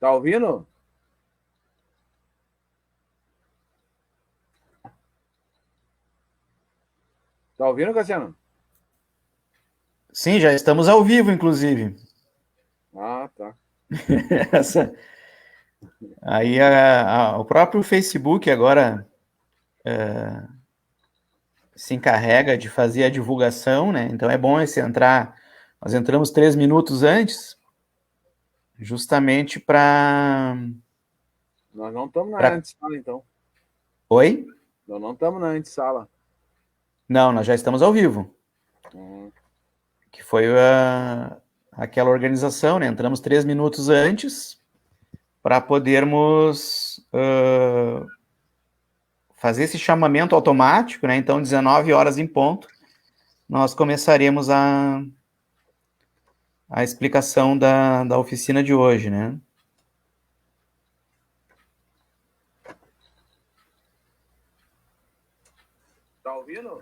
Tá ouvindo? Tá ouvindo, Cassiano? Sim, já estamos ao vivo, inclusive. Ah, tá. Essa, aí o próprio Facebook agora se encarrega de fazer a divulgação, né? Então é bom esse entrar. Nós entramos 3 minutos antes, justamente para. Nós não estamos na antessala, então. Oi? Nós não estamos na antessala. Não, nós já estamos ao vivo. Que foi aquela organização, né? Entramos 3 minutos antes para podermos fazer esse chamamento automático, né? Então, 19 horas em ponto, nós começaremos a explicação da oficina de hoje, né? Tá ouvindo?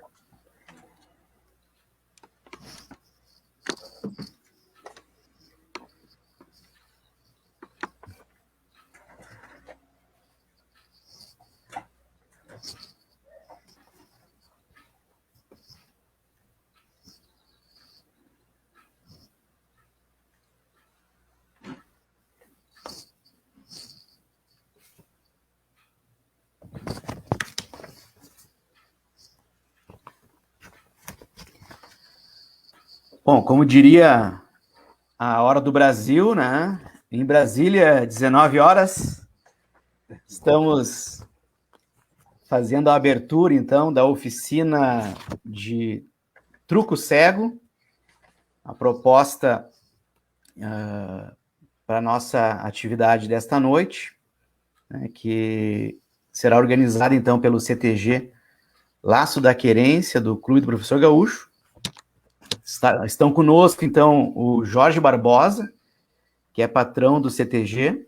Bom, como diria a hora do Brasil, né? Em Brasília, 19 horas, estamos fazendo a abertura, então, da oficina de truco cego, a proposta para a nossa atividade desta noite, né, que será organizada, então, pelo CTG Laço da Querência, do Clube do Professor Gaúcho. Estão conosco, então, o Jorge Barbosa, que é patrão do CTG,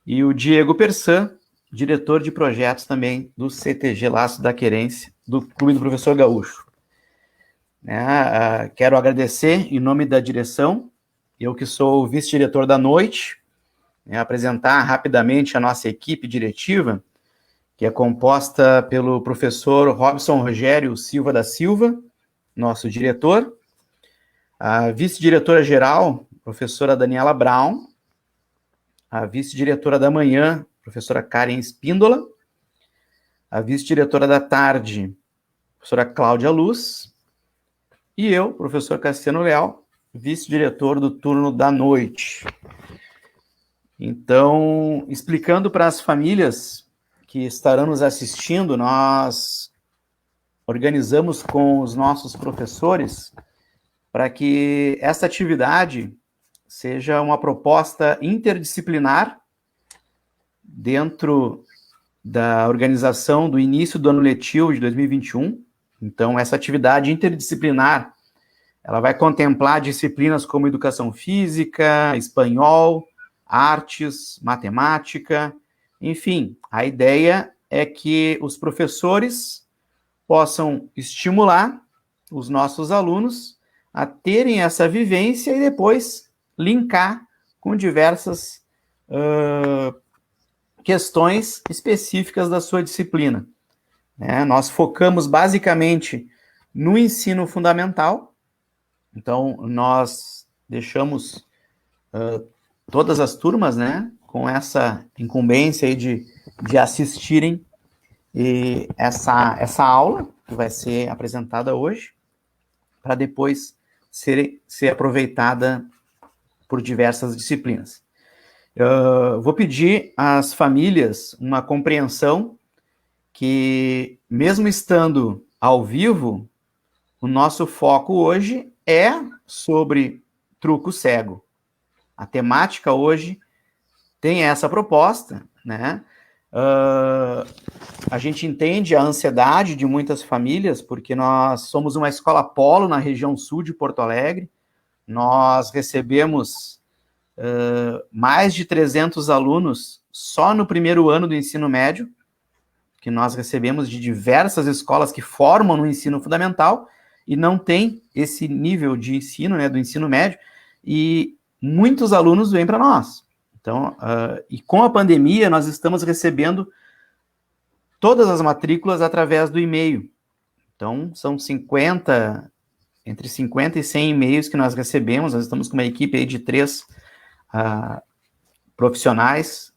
e o Diego Persan, diretor de projetos também do CTG Laço da Querência, do Clube do Professor Gaúcho. Quero agradecer em nome da direção, eu que sou o vice-diretor da noite, apresentar rapidamente a nossa equipe diretiva, que é composta pelo professor Robson Rogério Silva da Silva, nosso diretor, a vice-diretora geral, professora Daniela Brown, a vice-diretora da manhã, professora Karen Espíndola, a vice-diretora da tarde, professora Cláudia Luz, e eu, professor Cassiano Leal, vice-diretor do turno da noite. Então, explicando para as famílias que estarão nos assistindo, nós organizamos com os nossos professores para que essa atividade seja uma proposta interdisciplinar dentro da organização do início do ano letivo de 2021. Então, essa atividade interdisciplinar, ela vai contemplar disciplinas como educação física, espanhol, artes, matemática, enfim, a ideia é que os professores possam estimular os nossos alunos a terem essa vivência e depois linkar com diversas questões específicas da sua disciplina. Nós focamos basicamente no ensino fundamental, então nós deixamos todas as turmas, né, com essa incumbência aí de assistirem essa aula que vai ser apresentada hoje, para depois ser aproveitada por diversas disciplinas. Vou pedir às famílias uma compreensão que, mesmo estando ao vivo, o nosso foco hoje é sobre truco cego. A temática hoje tem essa proposta, né? A gente entende a ansiedade de muitas famílias, porque nós somos uma escola polo na região sul de Porto Alegre, nós recebemos mais de 300 alunos só no primeiro ano do ensino médio, que nós recebemos de diversas escolas que formam no ensino fundamental e não tem esse nível de ensino, né, do ensino médio, e muitos alunos vêm para nós. Então, e com a pandemia, nós estamos recebendo todas as matrículas através do e-mail. Então, são entre 50 e 100 e-mails que nós recebemos. Nós estamos com uma equipe aí de 3 profissionais,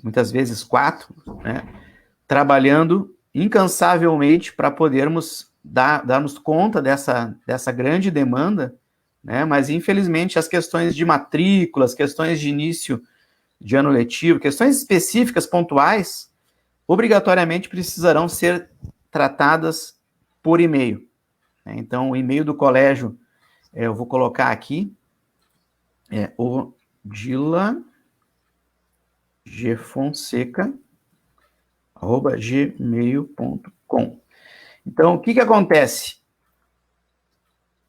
muitas vezes 4, né, trabalhando incansavelmente para podermos darmos conta dessa grande demanda, né, mas infelizmente as questões de matrículas, questões de início de ano letivo, questões específicas, pontuais, obrigatoriamente precisarão ser tratadas por e-mail. Então, o e-mail do colégio, eu vou colocar aqui, é odilagfonseca@gmail.com. Então, o que acontece?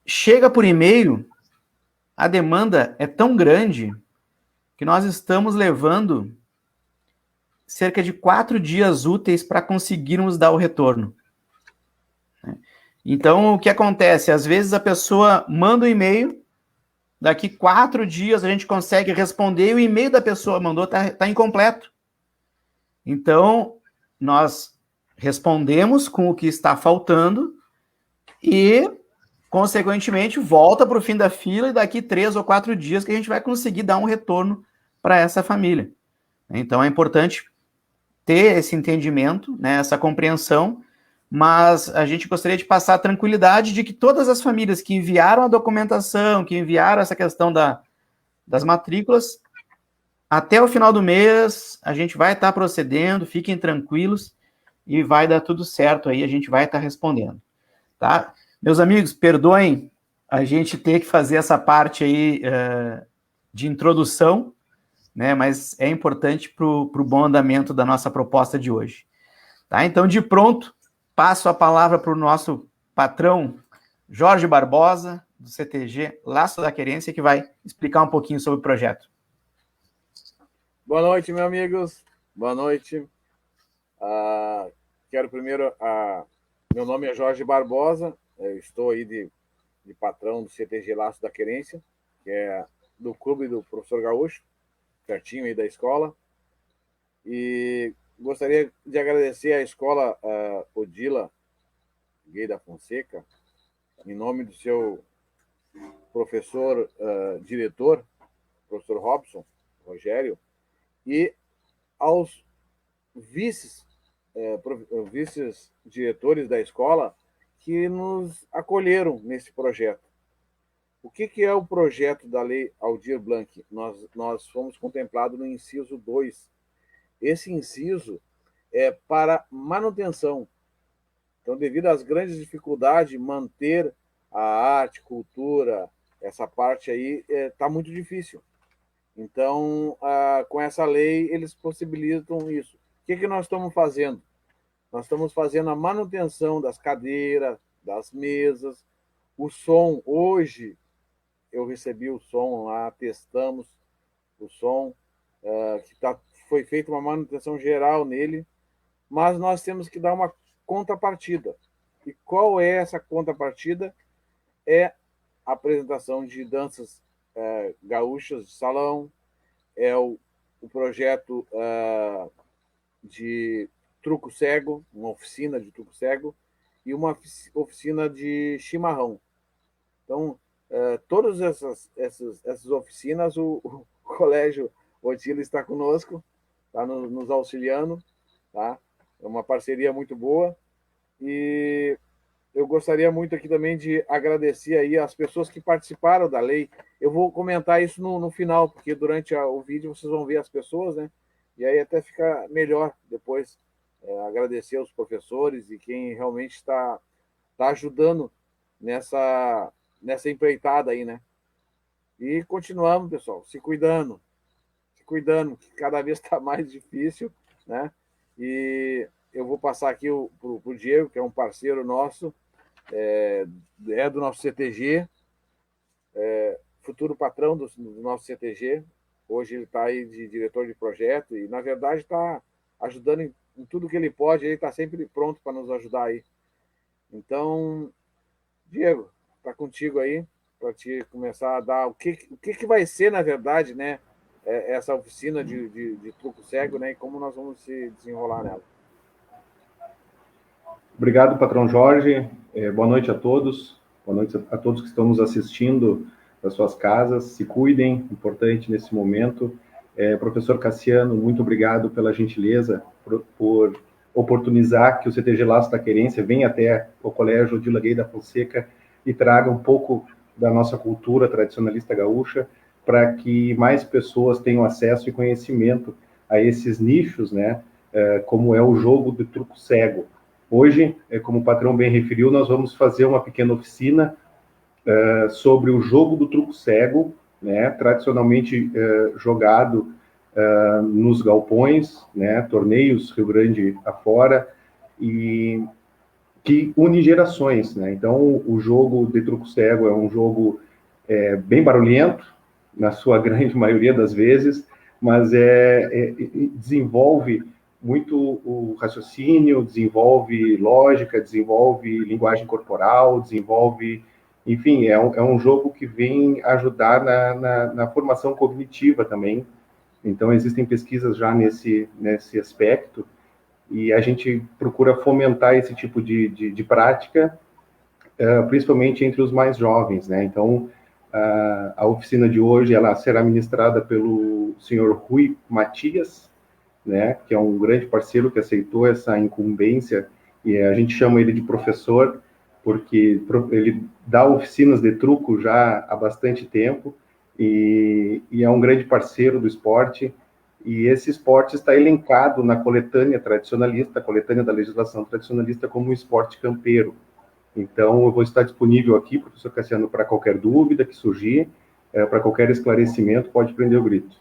Chega por e-mail, a demanda é tão grande que nós estamos levando cerca de 4 dias úteis para conseguirmos dar o retorno. Então, o que acontece? Às vezes a pessoa manda um e-mail, daqui 4 dias a gente consegue responder e o e-mail da pessoa mandou está incompleto. Então, nós respondemos com o que está faltando e, consequentemente, volta para o fim da fila e daqui 3 ou 4 dias que a gente vai conseguir dar um retorno para essa família. Então, é importante ter esse entendimento, né, essa compreensão, mas a gente gostaria de passar a tranquilidade de que todas as famílias que enviaram a documentação, que enviaram essa questão das matrículas, até o final do mês a gente vai estar procedendo, fiquem tranquilos e vai dar tudo certo aí, a gente vai estar respondendo, tá? Meus amigos, perdoem a gente ter que fazer essa parte aí de introdução, né, mas é importante para o bom andamento da nossa proposta de hoje. Tá? Então, de pronto, passo a palavra para o nosso patrão, Jorge Barbosa, do CTG Laço da Querência, que vai explicar um pouquinho sobre o projeto. Boa noite, meus amigos. Boa noite. Quero primeiro... meu nome é Jorge Barbosa, eu estou aí de patrão do CTG Laço da Querência, que é do clube do professor Gaúcho, pertinho aí da escola, e gostaria de agradecer à escola Odila Gueida Fonseca, em nome do seu professor diretor, professor Robson Rogério, e aos vice-diretores da escola que nos acolheram nesse projeto. O que é o projeto da Lei Aldir Blanc? Nós fomos contemplados no inciso 2. Esse inciso é para manutenção. Então, devido às grandes dificuldades, manter a arte, cultura, essa parte aí está muito difícil. Então, com essa lei, eles possibilitam isso. O que nós estamos fazendo? Nós estamos fazendo a manutenção das cadeiras, das mesas, o som. Hoje, eu recebi o som lá, testamos o som, foi feita uma manutenção geral nele, mas nós temos que dar uma contrapartida. E qual é essa contrapartida? É a apresentação de danças gaúchas de salão, é o projeto de truco cego, uma oficina de truco cego, e uma oficina de chimarrão. Então, todas essas oficinas, o Colégio Odila está conosco, está nos auxiliando, tá? É uma parceria muito boa, e eu gostaria muito aqui também de agradecer aí as pessoas que participaram da lei. Eu vou comentar isso no final, porque durante o vídeo vocês vão ver as pessoas, né? E aí até fica melhor depois agradecer aos professores e quem realmente está ajudando nessa empreitada aí, né? E continuamos, pessoal, se cuidando, que cada vez está mais difícil, né? E eu vou passar aqui para o Diego, que é um parceiro nosso, do nosso CTG, futuro patrão do nosso CTG. Hoje ele está aí de diretor de projeto e, na verdade, está ajudando em tudo que ele pode. Ele está sempre pronto para nos ajudar aí. Então, Diego, está contigo aí para te começar a dar o que vai ser, na verdade, né? essa oficina de truco cego, né? E como nós vamos se desenrolar nela. Obrigado, patrão Jorge. Boa noite a todos. Boa noite a todos que estão nos assistindo das suas casas. Se cuidem, importante nesse momento. Professor Cassiano, muito obrigado pela gentileza, por oportunizar que o CTG Laços da Querência venha até o Colégio Odila Gueye da Fonseca e traga um pouco da nossa cultura tradicionalista gaúcha, para que mais pessoas tenham acesso e conhecimento a esses nichos, né? Como é o jogo do truco cego. Hoje, como o patrão bem referiu, nós vamos fazer uma pequena oficina sobre o jogo do truco cego, né, tradicionalmente jogado nos galpões, né, torneios Rio Grande afora, e que une gerações, né? Então, o jogo de truco cego é um jogo bem barulhento, na sua grande maioria das vezes, mas desenvolve muito o raciocínio, desenvolve lógica, desenvolve linguagem corporal, desenvolve... Enfim, é um jogo que vem ajudar na formação cognitiva também. Então, existem pesquisas já nesse aspecto, e a gente procura fomentar esse tipo de prática, principalmente entre os mais jovens, né? Então, a oficina de hoje ela será ministrada pelo senhor Rui Matias, né, que é um grande parceiro que aceitou essa incumbência, e a gente chama ele de professor, porque ele dá oficinas de truco já há bastante tempo, e é um grande parceiro do esporte, e esse esporte está elencado na coletânea tradicionalista, a coletânea da legislação tradicionalista, como um esporte campeiro. Então, eu vou estar disponível aqui, professor Cassiano, para qualquer dúvida que surgir, para qualquer esclarecimento, pode prender o grito.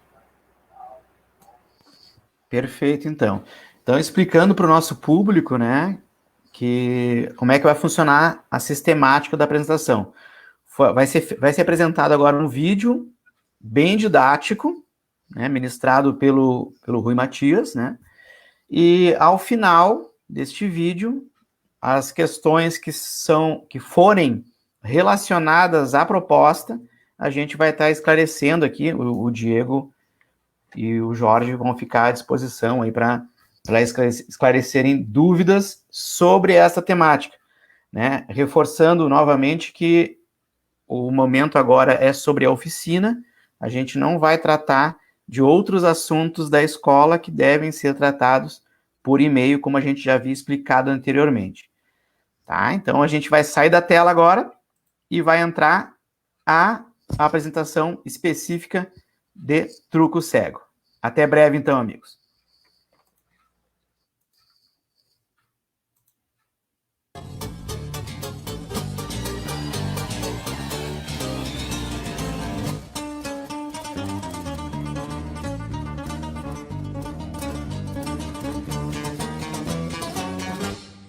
Perfeito, então. Então, explicando para o nosso público, né, que como é que vai funcionar a sistemática da apresentação. Vai ser apresentado agora um vídeo bem didático, né, ministrado pelo Rui Matias, né, e ao final deste vídeo, as questões que forem relacionadas à proposta, a gente vai estar esclarecendo aqui, o Diego e o Jorge vão ficar à disposição aí para esclarecerem dúvidas sobre essa temática, né? Reforçando novamente que o momento agora é sobre a oficina, a gente não vai tratar de outros assuntos da escola que devem ser tratados por e-mail, como a gente já havia explicado anteriormente. Tá? Então, a gente vai sair da tela agora e vai entrar a apresentação específica de truco cego. Até breve, então, amigos.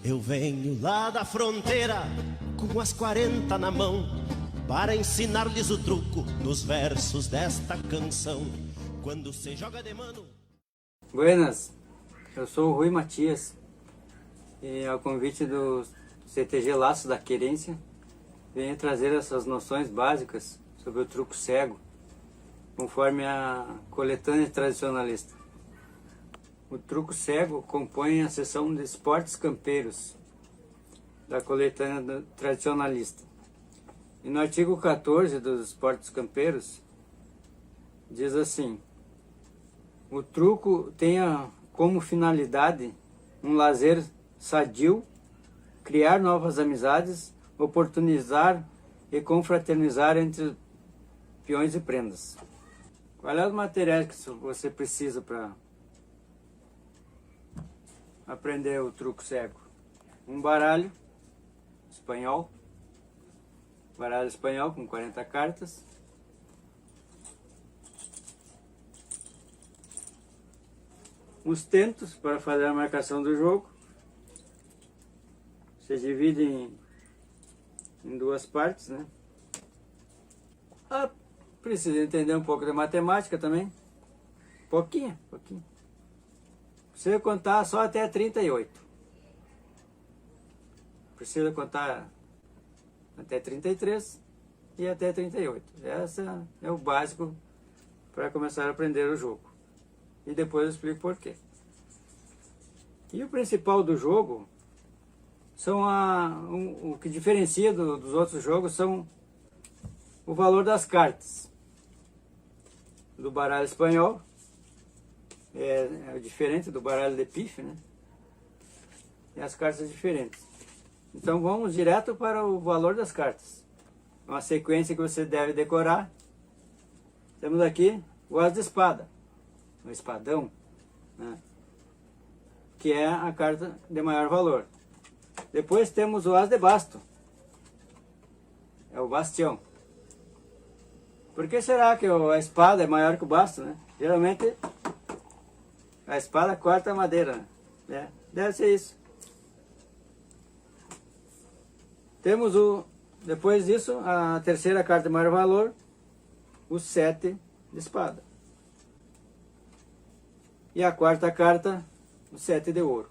Eu venho lá da fronteira com as 40 na mão para ensinar-lhes o truco nos versos desta canção. Quando se joga de mano... Buenas, eu sou o Rui Matias e ao convite do CTG Laços da Querência venho trazer essas noções básicas sobre o truco cego conforme a coletânea tradicionalista. O truco cego compõe a seção de esportes campeiros da coletânea tradicionalista. E no artigo 14 dos esportes campeiros, diz assim: o truco tem como finalidade um lazer sadio, criar novas amizades, oportunizar e confraternizar entre peões e prendas. Quais são os materiais que você precisa para aprender o truco cego? Um baralho espanhol, com 40 cartas, uns tentos para fazer a marcação do jogo. Você divide em duas partes, né? Precisa entender um pouco de matemática também, pouquinho. Precisa contar só até 38. Precisa contar até 33 e até 38. Essa é o básico para começar a aprender o jogo. E depois eu explico por quê. E o principal do jogo são o que diferencia dos outros jogos são o valor das cartas. Do baralho espanhol é diferente do baralho de pife, né? E as cartas diferentes. Então vamos direto para o valor das cartas. Uma sequência que você deve decorar. Temos aqui o as de espada, o espadão, né? Que é a carta de maior valor. Depois temos o as de basto, é o bastião. Por que será que a espada é maior que o basto, né? Geralmente a espada corta a madeira, né? Deve ser isso. Temos depois disso, a terceira carta de maior valor, o 7 de espada. E a quarta carta, o 7 de ouro.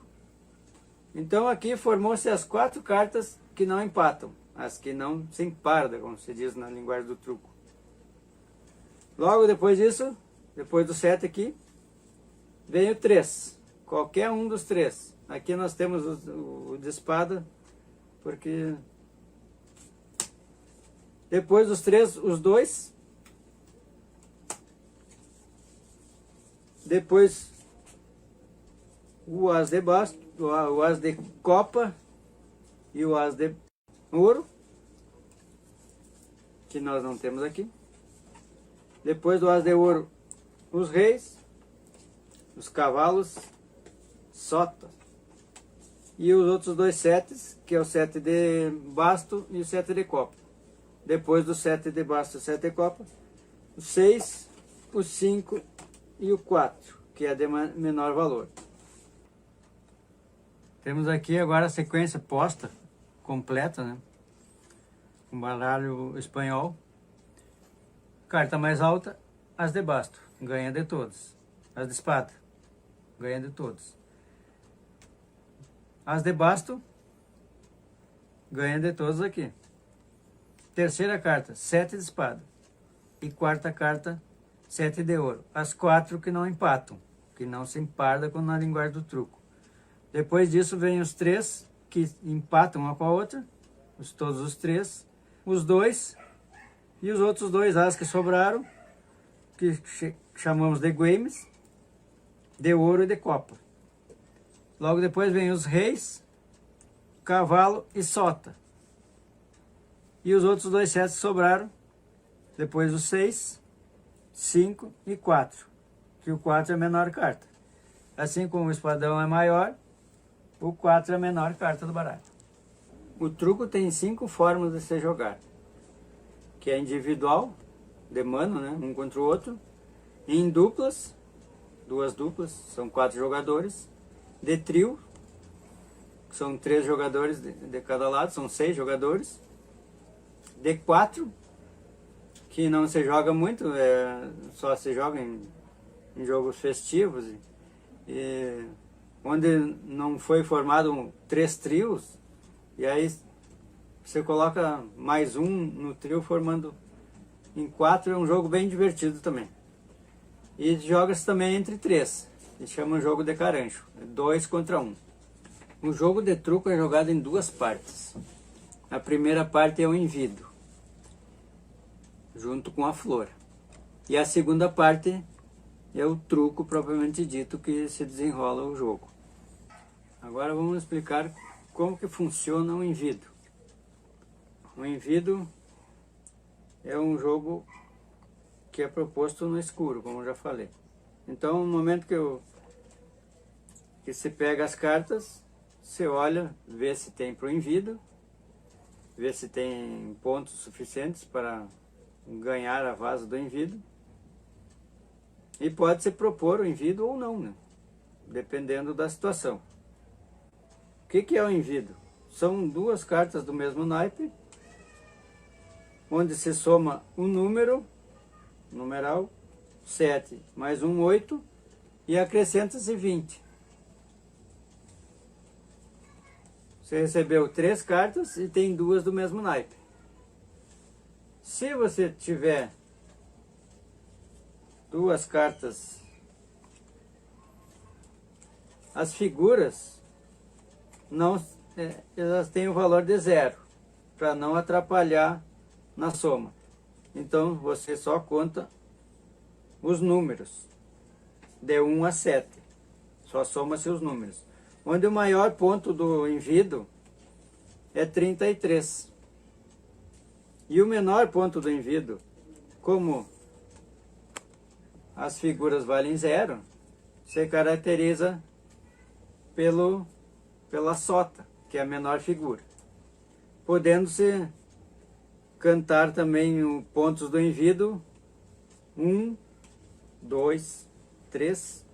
Então aqui formou-se as 4 cartas que não empatam, as que não se empardam, como se diz na linguagem do truco. Logo depois disso, depois do 7 aqui, vem o 3, qualquer um dos 3. Aqui nós temos o de espada, porque depois dos 3, os 2, depois o as de basto, o as de copa e o as de ouro, que nós não temos aqui. Depois do as de ouro, os reis, os cavalos, sota. E os outros 2 setes, que é o 7 de basto e o 7 de copa. Depois do 7 de basto e o 7 de copa, o 6, o 5 e o 4, que é de menor valor. Temos aqui agora a sequência posta, completa, né? Um baralho espanhol. Carta mais alta, as de basto, ganha de todos. As de espada, ganha de todos. As de basto, ganha de todos aqui. Terceira carta, 7 de espada. E quarta carta, 7 de ouro. As 4 que não empatam, que não se empardam com na linguagem do truco. Depois disso vem os 3 que empatam uma com a outra, todos os 3, os 2 e os outros 2 as que sobraram, que chamamos de games, de ouro e de copa. Logo depois vem os reis, cavalo e sota. E os outros 2 sets que sobraram, depois os 6, 5 e 4, que o 4 é a menor carta. Assim como o espadão é maior, o 4 é a menor carta do baralho. O truco tem 5 formas de se jogar, que é individual, de mano, né, um contra o outro, em duplas, 2 duplas, são 4 jogadores, de trio, que são 3 jogadores de cada lado, são 6 jogadores, de 4, que não se joga muito, só se joga em jogos festivos, onde não foi formado 3 trios, e aí você coloca mais um no trio formando em 4, é um jogo bem divertido também. E joga-se também entre 3, e chama jogo de carancho, 2 contra 1. O jogo de truco é jogado em 2 partes. A primeira parte é o envido, junto com a flor. E a segunda parte é o truco propriamente dito, que se desenrola o jogo. Agora vamos explicar como que funciona o envido. O envido é um jogo que é proposto no escuro, como eu já falei. Então, no momento que se pega as cartas, você olha, vê se tem para o envido, vê se tem pontos suficientes para ganhar a vaza do envido, e pode-se propor o envido ou não, né? Dependendo da situação. O que é o envido? São 2 cartas do mesmo naipe, onde se soma um numeral, 7 mais 1, 8, e acrescenta-se 20. Você recebeu 3 cartas e tem 2 do mesmo naipe. Se você tiver duas cartas. As figuras, não, elas têm o valor de 0, para não atrapalhar na soma. Então, você só conta os números, de 1 a 7. Só soma-se os números. Onde o maior ponto do envido é 33. E o menor ponto do envido, como as figuras valem 0, se caracteriza pela sota, que é a menor figura. Podendo-se cantar também os pontos do envido 1, 2, 3,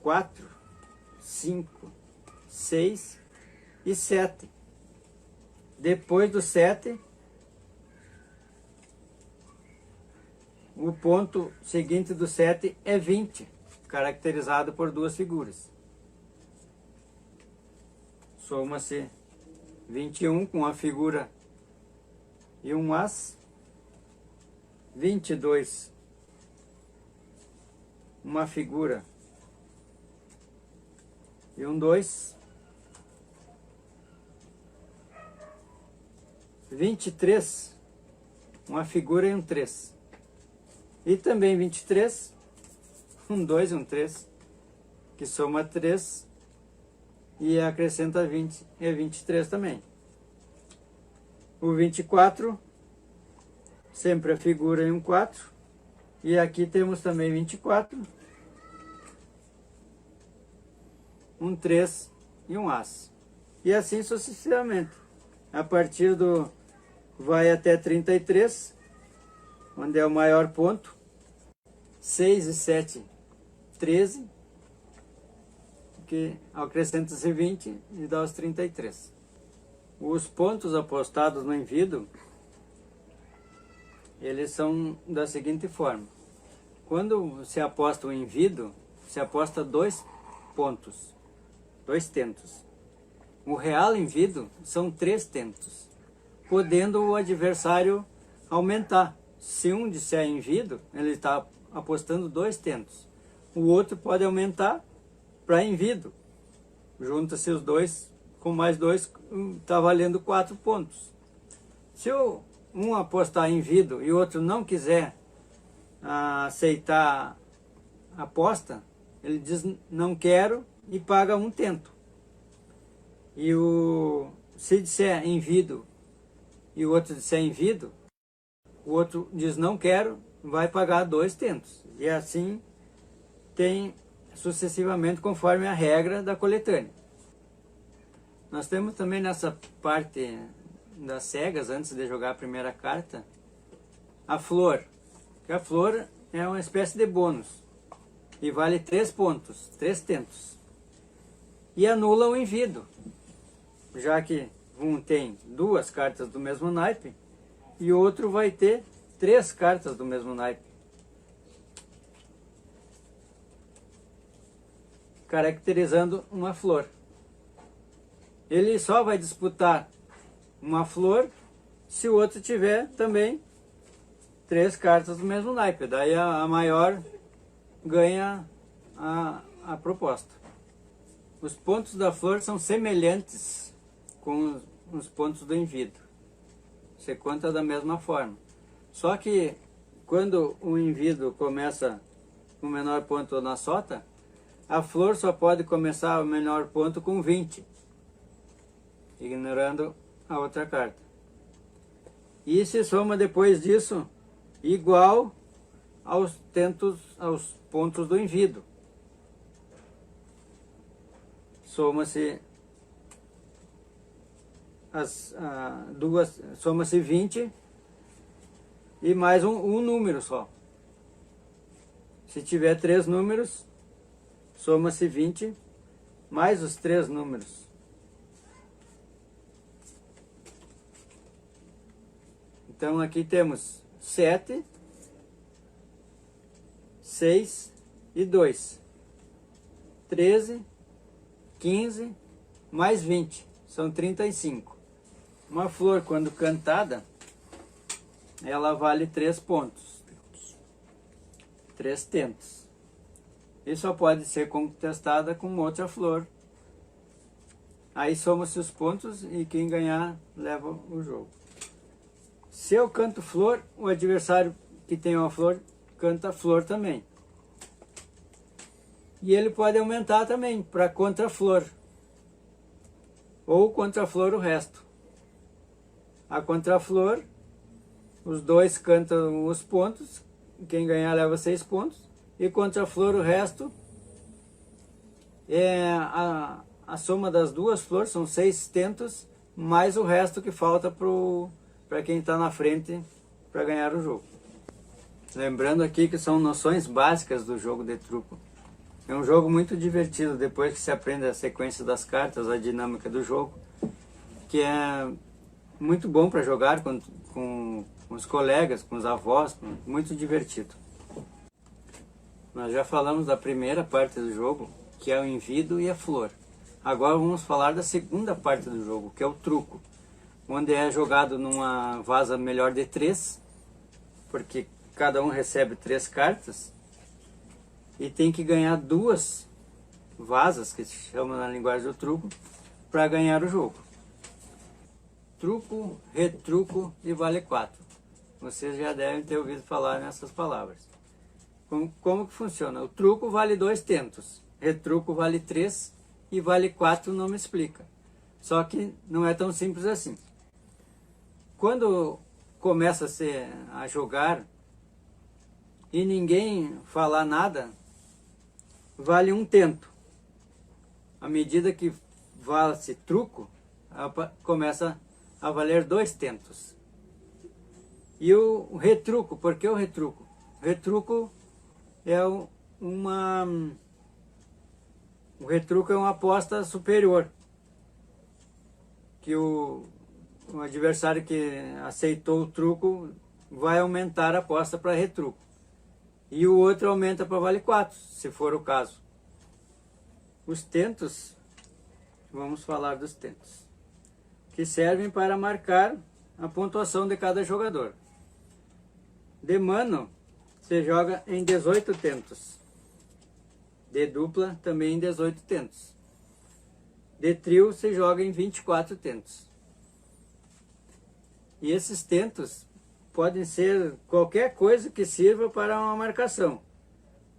4, 5, 6 e 7. Depois do 7, o ponto seguinte do 7 é 20, caracterizado por duas figuras. Soma-se 21 com a figura e um as, 22, uma figura e um 2, 23, uma figura e um 3, e também 23, um 2 e um 3, que soma 3 e acrescenta 20, é 23 também. O 24, sempre a figura e um 4, e aqui temos também 24, um 3 e um as. E assim sucessivamente. A partir do... vai até 33, onde é o maior ponto. 6 e 7, 13, que acrescenta-se 20 e dá os 33. Os pontos apostados no envido, eles são da seguinte forma. Quando se aposta o envido, se aposta 2 pontos, 2 tentos. O real envido são 3 tentos, podendo o adversário aumentar. Se um disser envido, ele está apostando 2 tentos. O outro pode aumentar para envido. Junta-se os dois, com mais 2, está valendo 4 pontos. Se um apostar envido e o outro não quiser aceitar a aposta, ele diz não quero e paga 1 tento. E se disser envido e o outro disser envido, o outro diz não quero, vai pagar 2 tentos. E assim tem sucessivamente conforme a regra da coletânea. Nós temos também nessa parte das cegas, antes de jogar a primeira carta, a flor. Que a flor é uma espécie de bônus e vale 3 pontos, 3 tentos. E anula o envido, já que um tem 2 cartas do mesmo naipe e o outro vai ter 3 cartas do mesmo naipe, caracterizando uma flor. Ele só vai disputar uma flor se o outro tiver também 3 cartas do mesmo naipe. Daí a maior ganha a proposta. Os pontos da flor são semelhantes com os pontos do envido. Você conta da mesma forma. Só que quando o envido começa com o menor ponto na sota, a flor só pode começar o menor ponto com 20, ignorando a outra carta. E se soma depois disso igual aos pontos do envido. Soma-se soma-se 20 e mais um número só. Se tiver 3 números, soma-se 20 mais os 3 números. Então aqui temos 7, 6 e 2. 13, 15, mais 20. São 35. Uma flor, quando cantada, ela vale 3 pontos. 3 tentos. E só pode ser contestada com outra flor. Aí soma-se os pontos e quem ganhar leva o jogo. Se eu canto flor, o adversário que tem uma flor canta flor também. E ele pode aumentar também para contra-flor. Ou contra-flor o resto. A contra-flor, os dois cantam os pontos, quem ganhar leva 6 pontos. E contra-flor o resto, a soma das duas flores são 6 tentos, mais o resto que falta para quem está na frente para ganhar o jogo. Lembrando aqui que são noções básicas do jogo de truco. É um jogo muito divertido depois que se aprende a sequência das cartas, a dinâmica do jogo, que é muito bom para jogar com os colegas, com os avós, muito divertido. Nós já falamos da primeira parte do jogo, que é o envido e a flor. Agora vamos falar da segunda parte do jogo, que é o truco, onde é jogado numa vaza melhor de 3, porque cada um recebe 3 cartas, e tem que ganhar 2 vazas, que se chama na linguagem do truco, para ganhar o jogo. Truco, retruco e vale 4. Vocês já devem ter ouvido falar nessas palavras. Como que funciona? O truco vale 2 tentos, retruco vale 3 e vale 4 não me explica. Só que não é tão simples assim. Quando começa a jogar e ninguém falar nada, vale 1 tento. À medida que vale-se truco, começa a valer 2 tentos. E o retruco, por que o retruco? O retruco é o retruco é uma aposta superior, que o adversário que aceitou o truco vai aumentar a aposta para retruco. E o outro aumenta para vale 4, se for o caso. Os tentos, vamos falar dos tentos, que servem para marcar a pontuação de cada jogador. De mano, se joga em 18 tentos. De dupla, também em 18 tentos. De trio, se joga em 24 tentos. E esses tentos podem ser qualquer coisa que sirva para uma marcação.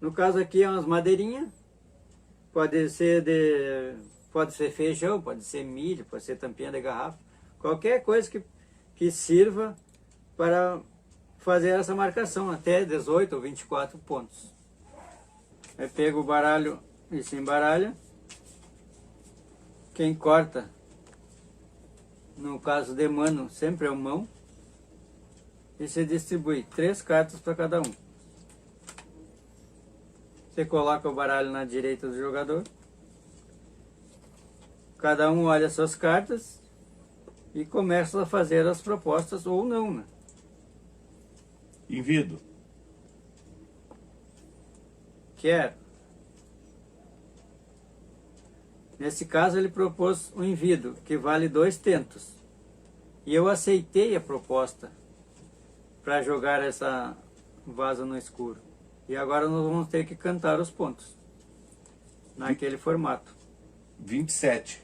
No caso aqui é umas madeirinhas, pode ser feijão, pode ser milho, pode ser tampinha de garrafa, qualquer coisa que sirva para fazer essa marcação, até 18 ou 24 pontos. Aí pega o baralho e se embaralha. Quem corta, no caso de mano, sempre é o mão. E se distribui 3 cartas para cada um. Você coloca o baralho na direita do jogador. Cada um olha suas cartas e começa a fazer as propostas ou não, né? Envido. Quero. Nesse caso ele propôs um envido, que vale 2 tentos. E eu aceitei a proposta para jogar essa vaza no escuro. E agora nós vamos ter que cantar os pontos, naquele formato. 27.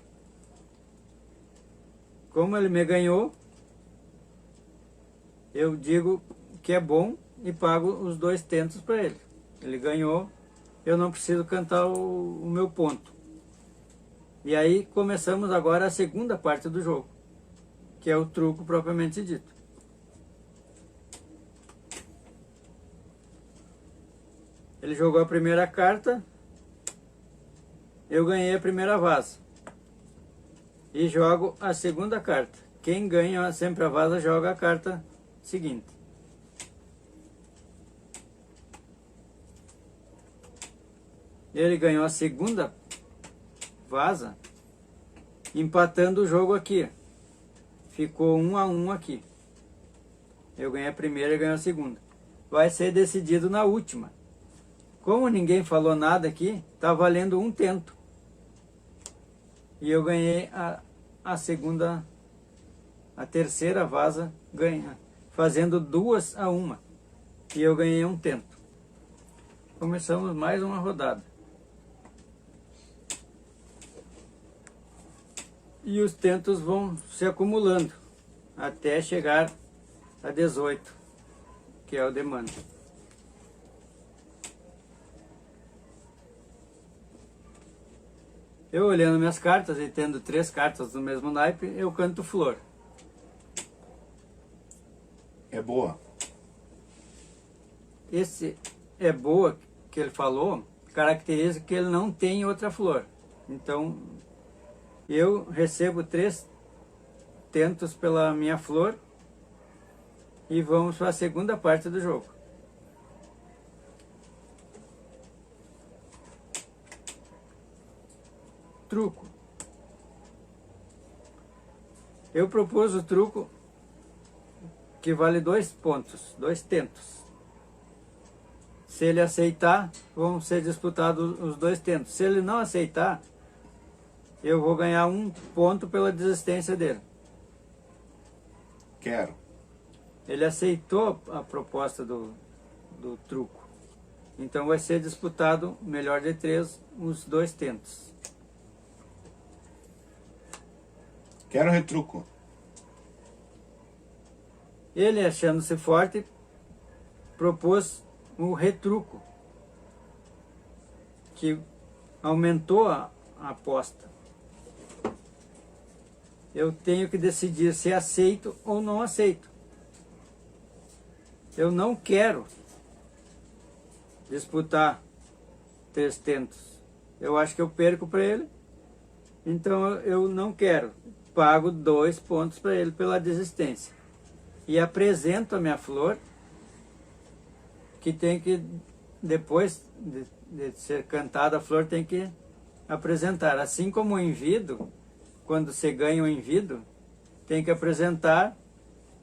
Como ele me ganhou, eu digo que é bom e pago os 2 tentos para ele. Ele ganhou, eu não preciso cantar o meu ponto. E aí começamos agora a segunda parte do jogo, que é o truco propriamente dito. Ele jogou a primeira carta, eu ganhei a primeira vaza. E jogo a segunda carta. Quem ganha sempre a vaza joga a carta seguinte. Ele ganhou a segunda vaza, empatando o jogo aqui. Ficou 1 a 1 aqui. Eu ganhei a primeira e ganhei a segunda. Vai ser decidido na última. Como ninguém falou nada aqui, está valendo 1 tento. E eu ganhei a segunda, a terceira vaza, fazendo 2 a 1. E eu ganhei 1 tento. começamos mais uma rodada. E os tentos vão se acumulando até chegar a 18, que é o demanda. Eu olhando minhas cartas e tendo 3 cartas do mesmo naipe, eu canto flor. É boa. Esse é boa que ele falou, caracteriza que ele não tem outra flor. Então, eu recebo 3 tentos pela minha flor e vamos para a segunda parte do jogo. Truco. Eu propus o truco que vale 2 pontos, 2 tentos. Se ele aceitar, vão ser disputados os 2 tentos. Se ele não aceitar, eu vou ganhar 1 ponto pela desistência dele. Quero. Ele aceitou a proposta do truco. Então vai ser disputado, melhor de 3, os 2 tentos. Quero retruco. Ele, achando-se forte, propôs o retruco, que aumentou a aposta. Eu tenho que decidir se aceito ou não aceito. Eu não quero disputar 3 tentos. Eu acho que eu perco para ele, então eu não quero. Pago 2 pontos para ele pela desistência. E apresento a minha flor, que tem que, depois de ser cantada a flor, tem que apresentar. Assim como o envido, quando você ganha o envido, tem que apresentar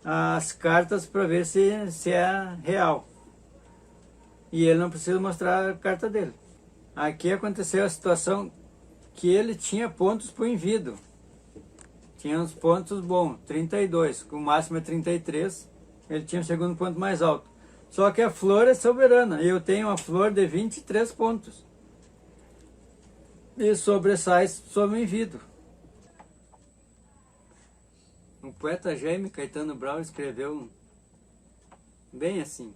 as cartas para ver se é real. E ele não precisa mostrar a carta dele. Aqui aconteceu a situação que ele tinha pontos para o envido. Tinha uns pontos bons, 32, com o máximo é 33, ele tinha o segundo ponto mais alto. Só que a flor é soberana, e eu tenho uma flor de 23 pontos. E sobressai sobre o envido. O poeta Jaime Caetano Brau escreveu bem assim: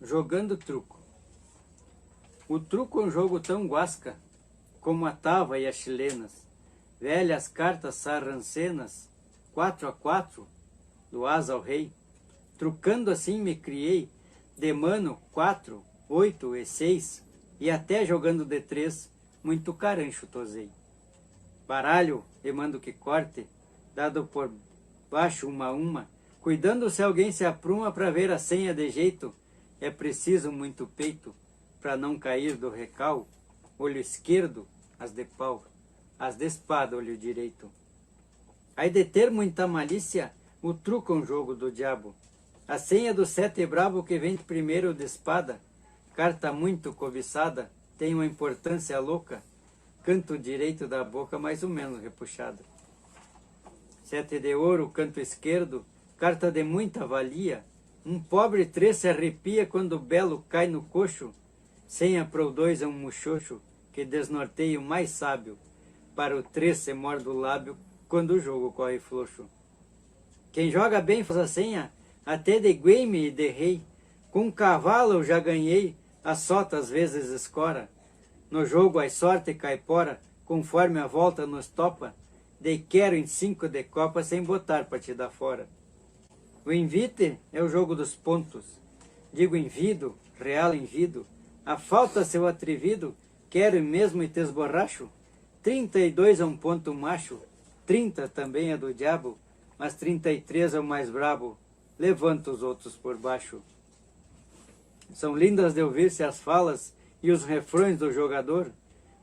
jogando truco. O truco é um jogo tão guasca como a tava e as chilenas, velhas cartas sarrancenas, 4 a 4, do asa ao rei. Trucando assim me criei, de mano 4, 8 e 6, e até jogando de 3, muito carancho tosei. Baralho, e mando que corte, dado por baixo uma a uma, cuidando se alguém se apruma para ver a senha de jeito, é preciso muito peito, para não cair do recal, olho esquerdo, as de pau, as de espada, olho direito. Aí de ter muita malícia, o truco é um jogo do diabo. A senha do 7 brabo que vem primeiro de espada, carta muito cobiçada, tem uma importância louca, canto direito da boca mais ou menos repuxada. 7 de ouro, canto esquerdo, carta de muita valia, um pobre 3 se arrepia quando o belo cai no coxo, senha pro 2 é um muxoxo, que desnorteia o mais sábio, para o 3 se morde o lábio quando o jogo corre frouxo. Quem joga bem faz a senha, até de gueme e de rei, com um cavalo eu já ganhei, a sota às vezes escora, no jogo a sorte caipora, conforme a volta nos topa, de quero em 5 de copa sem botar pra te dar fora. O invite é o jogo dos pontos, digo envido, real envido, a falta seu atrevido, quero mesmo e te esborracho, 32 é um ponto macho, 30 também é do diabo, mas 33 é o mais brabo, levanta os outros por baixo. São lindas de ouvir-se as falas e os refrões do jogador,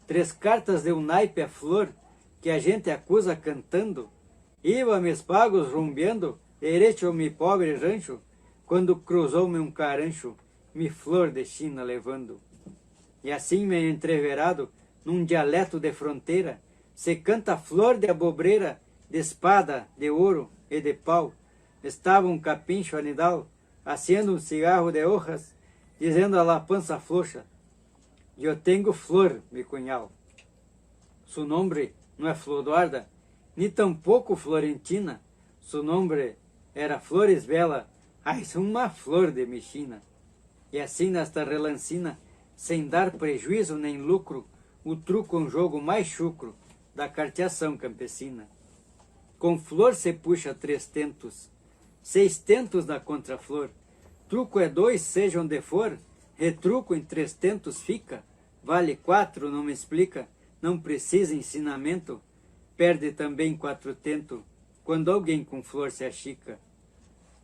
3 cartas de um naipe a flor, que a gente acusa cantando, iba meus pagos rumbeando, derecho me pobre rancho, quando cruzou-me um carancho, me flor de China levando. E assim me entreverado, num dialeto de fronteira, se canta flor de abobreira, de espada, de ouro e de pau. Estava um capincho anidal, acendo um cigarro de hojas, dizendo a la pança floxa, Eu tenho flor, mi cunhal. Su nombre não é Flor Eduarda, ni tampouco Florentina. Su nombre era Flores Bela, mas uma flor de mexina. E assim nesta relancina, sem dar prejuízo nem lucro, o truco é um jogo mais chucro da carteação campesina. Com flor se puxa 3 tentos, 6 tentos na contraflor. Truco é 2, seja onde for, retruco em 3 tentos fica. Vale 4, não me explica, não precisa ensinamento. Perde também 4 tento, quando alguém com flor se achica.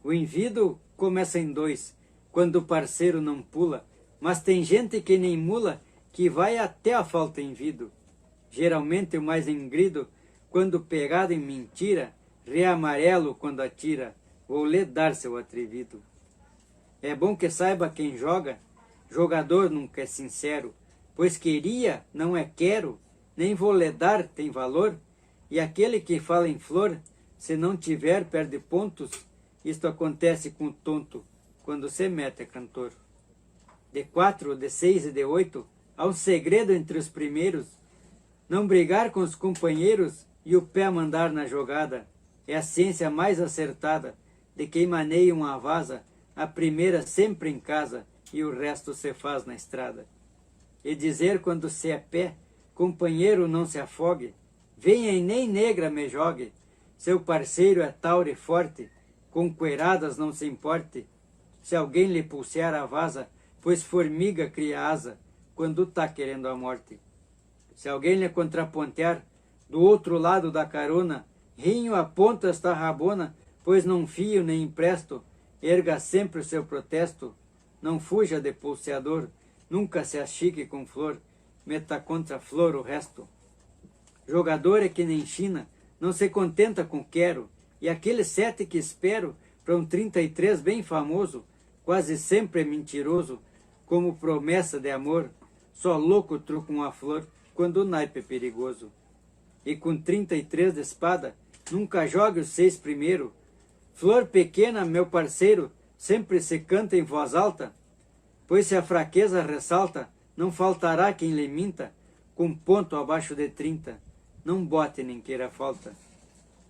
O envido começa em 2, quando o parceiro não pula, mas tem gente que nem mula, que vai até a falta em vido. Geralmente o mais engrido, quando pegado em mentira, reamarelo quando atira, vou lhe dar seu atrevido. É bom que saiba quem joga, jogador nunca é sincero, pois queria não é quero, nem vou lhe dar tem valor, e aquele que fala em flor, se não tiver perde pontos. Isto acontece com o tonto, quando se mete a cantor. De 4, de 6 e de 8, há um segredo entre os primeiros, não brigar com os companheiros e o pé mandar na jogada. É a ciência mais acertada de quem maneia uma vaza, a primeira sempre em casa e o resto se faz na estrada. E dizer quando se é pé, companheiro não se afogue, venha e nem negra me jogue, seu parceiro é taure forte, com coeiradas não se importe, se alguém lhe pulsear a vaza, pois formiga cria asa, quando tá querendo a morte. Se alguém lhe contrapontear, do outro lado da carona, rinho aponta esta rabona, pois não fio nem empresto, erga sempre o seu protesto, não fuja de pulseador, nunca se achique com flor, meta contra flor o resto. Jogador é que nem China, não se contenta com quero, e aquele 7 que espero, para um 33 bem famoso, quase sempre é mentiroso, como promessa de amor, só louco truca uma flor, quando o naipe é perigoso. E com 33 de espada, nunca jogue os 6 primeiro. Flor pequena, meu parceiro, sempre se canta em voz alta, pois se a fraqueza ressalta, não faltará quem lhe minta, com ponto abaixo de 30, não bote nem queira falta.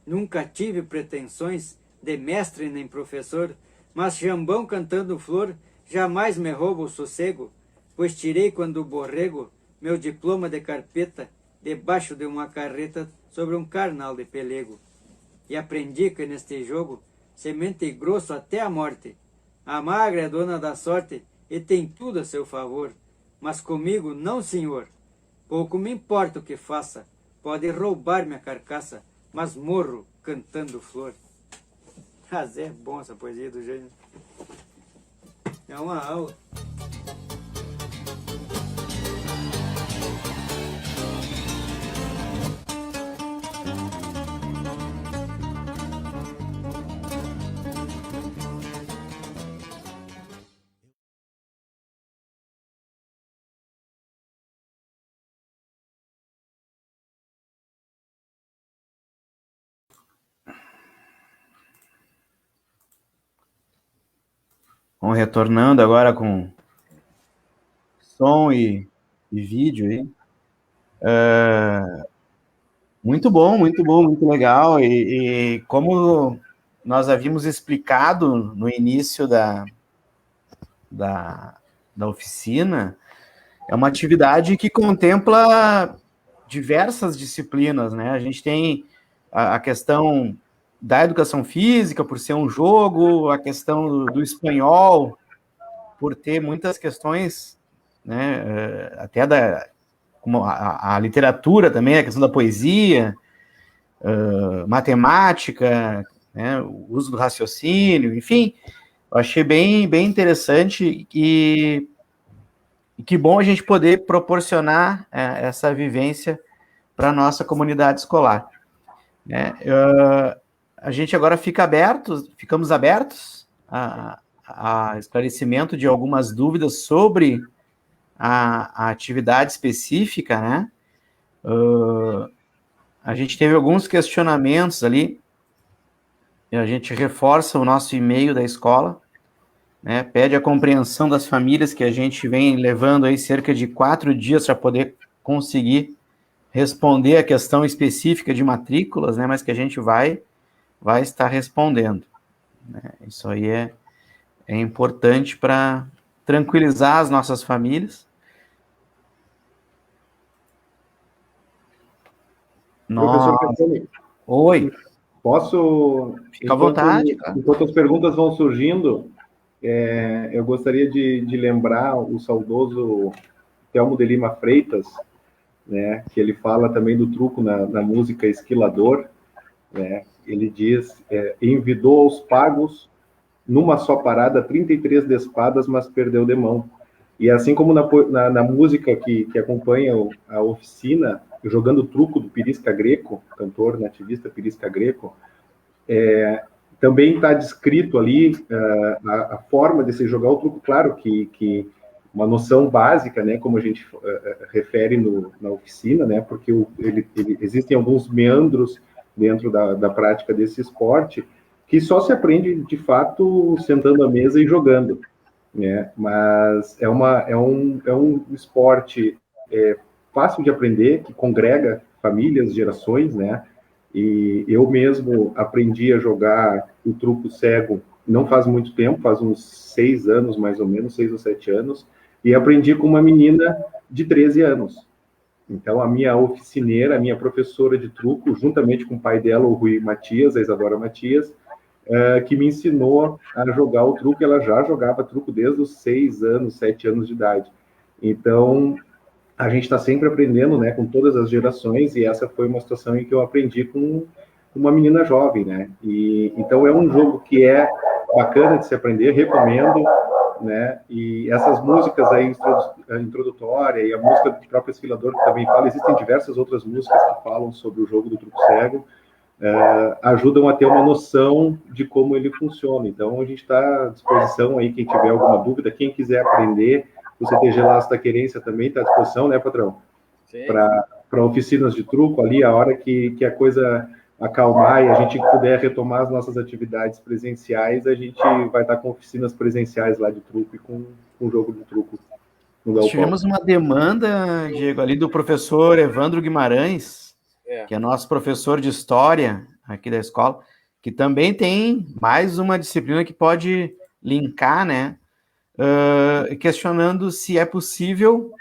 Nunca tive pretensões de mestre nem professor, mas jambão cantando flor, jamais me rouba o sossego, pois tirei quando o borrego, meu diploma de carpeta, debaixo de uma carreta, sobre um carnal de pelego. E aprendi que neste jogo, semente grosso até a morte, a magra é dona da sorte, e tem tudo a seu favor, mas comigo não, senhor. Pouco me importa o que faça, pode roubar minha carcaça, mas morro cantando flor. Mas é bom essa poesia do gênio. É uma aula. Vamos retornando agora com som e vídeo aí. Muito bom, muito legal. E como nós havíamos explicado no início da oficina, é uma atividade que contempla diversas disciplinas, né? A gente tem a questão da educação física, por ser um jogo, a questão do espanhol, por ter muitas questões, né? Até como a literatura também, a questão da poesia, matemática, né? O uso do raciocínio, enfim, eu achei bem interessante e que bom a gente poder proporcionar essa vivência para a nossa comunidade escolar. Né? A gente agora ficamos abertos a esclarecimento de algumas dúvidas sobre a atividade específica, né? A gente teve alguns questionamentos ali, e a gente reforça o nosso e-mail da escola, né? Pede a compreensão das famílias, que a gente vem levando aí cerca de 4 dias para poder conseguir responder a questão específica de matrículas, né? Mas que a gente vai estar respondendo, né? Isso aí é importante para tranquilizar as nossas famílias. Professor Cassani, Oi. posso, Fica à vontade, cara. Enquanto as perguntas vão surgindo, eu gostaria de lembrar o saudoso Telmo de Lima Freitas, né, que ele fala também do truco na música Esquilador, né? Ele diz, envidou aos pagos numa só parada 33 de espadas, mas perdeu de mão. E assim como na música que acompanha a oficina, jogando o truco do Pirisca Greco, cantor nativista Pirisca Greco, também está descrito ali a forma de se jogar o truco. Claro que uma noção básica, né, como a gente refere na oficina, né, porque existem alguns meandros dentro da prática desse esporte que só se aprende, de fato, sentando à mesa e jogando, né? Mas é um esporte fácil de aprender, que congrega famílias, gerações, né? E eu mesmo aprendi a jogar o truco cego não faz muito tempo, faz uns 6 anos, mais ou menos, 6 ou 7 anos, e aprendi com uma menina de 13 anos. Então, a minha oficineira, a minha professora de truco, juntamente com o pai dela, o Rui Matias, a Isadora Matias, que me ensinou a jogar o truco. Ela já jogava truco desde os 6 anos, 7 anos de idade. Então, a gente está sempre aprendendo, né, com todas as gerações, e essa foi uma situação em que eu aprendi com uma menina jovem, né? Então, é um jogo que é bacana de se aprender, recomendo, né? E essas músicas aí introdutória e a música do próprio Esquilador, que também fala, existem diversas outras músicas que falam sobre o jogo do truco cego, ajudam a ter uma noção de como ele funciona. Então, a gente está à disposição aí, quem tiver alguma dúvida, quem quiser aprender, o CTG Laço da Querência também está à disposição, né, patrão? Para oficinas de truco ali, a hora que a coisa acalmar e a gente puder retomar as nossas atividades presenciais, a gente vai estar com oficinas presenciais lá de truco e com jogo de truco. Nós tivemos uma demanda, Diego, ali do professor Evandro Guimarães, que é nosso professor de história aqui da escola, que também tem mais uma disciplina que pode linkar, né? Questionando se é possível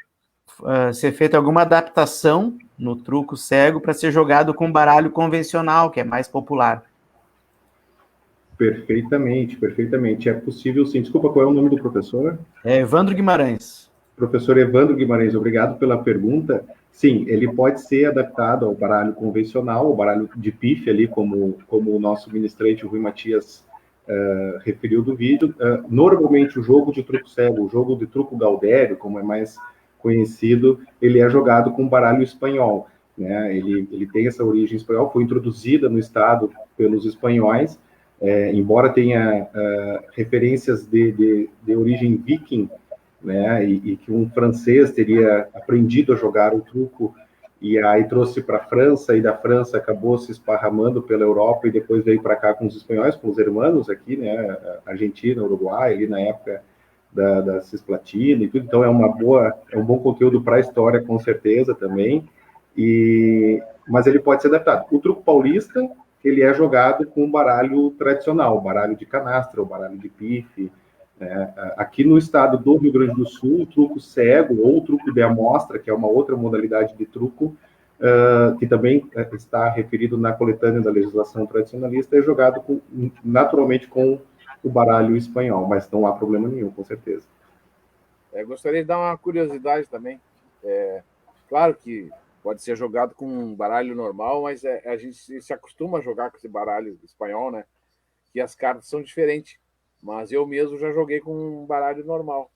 ser feita alguma adaptação no truco cego para ser jogado com baralho convencional, que é mais popular. Perfeitamente, perfeitamente. É possível, sim. Desculpa, qual é o nome do professor? É Evandro Guimarães. Professor Evandro Guimarães, obrigado pela pergunta. Sim, ele pode ser adaptado ao baralho convencional, ao baralho de pife ali, como o nosso ministrante, o Rui Matias, referiu do vídeo. Normalmente, o jogo de truco cego, o jogo de truco gaudério, como é mais conhecido, ele é jogado com baralho espanhol, né? Ele tem essa origem espanhola, foi introduzida no estado pelos espanhóis, embora tenha referências de origem viking, né? E que um francês teria aprendido a jogar o truco e aí trouxe para a França, e da França acabou se esparramando pela Europa e depois veio para cá com os espanhóis, com os hermanos aqui, né? Argentina, Uruguai, ali na época da Cisplatina e tudo. Então é um bom conteúdo para a história, com certeza, também. Mas ele pode ser adaptado. O truco paulista, ele é jogado com o baralho tradicional, o baralho de canastra, o baralho de pife. Aqui no estado do Rio Grande do Sul, o truco cego ou o truco de amostra, que é uma outra modalidade de truco, que também está referido na coletânea da legislação tradicionalista, é jogado naturalmente com o baralho espanhol, mas não há problema nenhum, com certeza. Gostaria de dar uma curiosidade também. Claro que pode ser jogado com um baralho normal, mas a gente se acostuma a jogar com esse baralho espanhol, né? Que as cartas são diferentes. Mas eu mesmo já joguei com um baralho normal.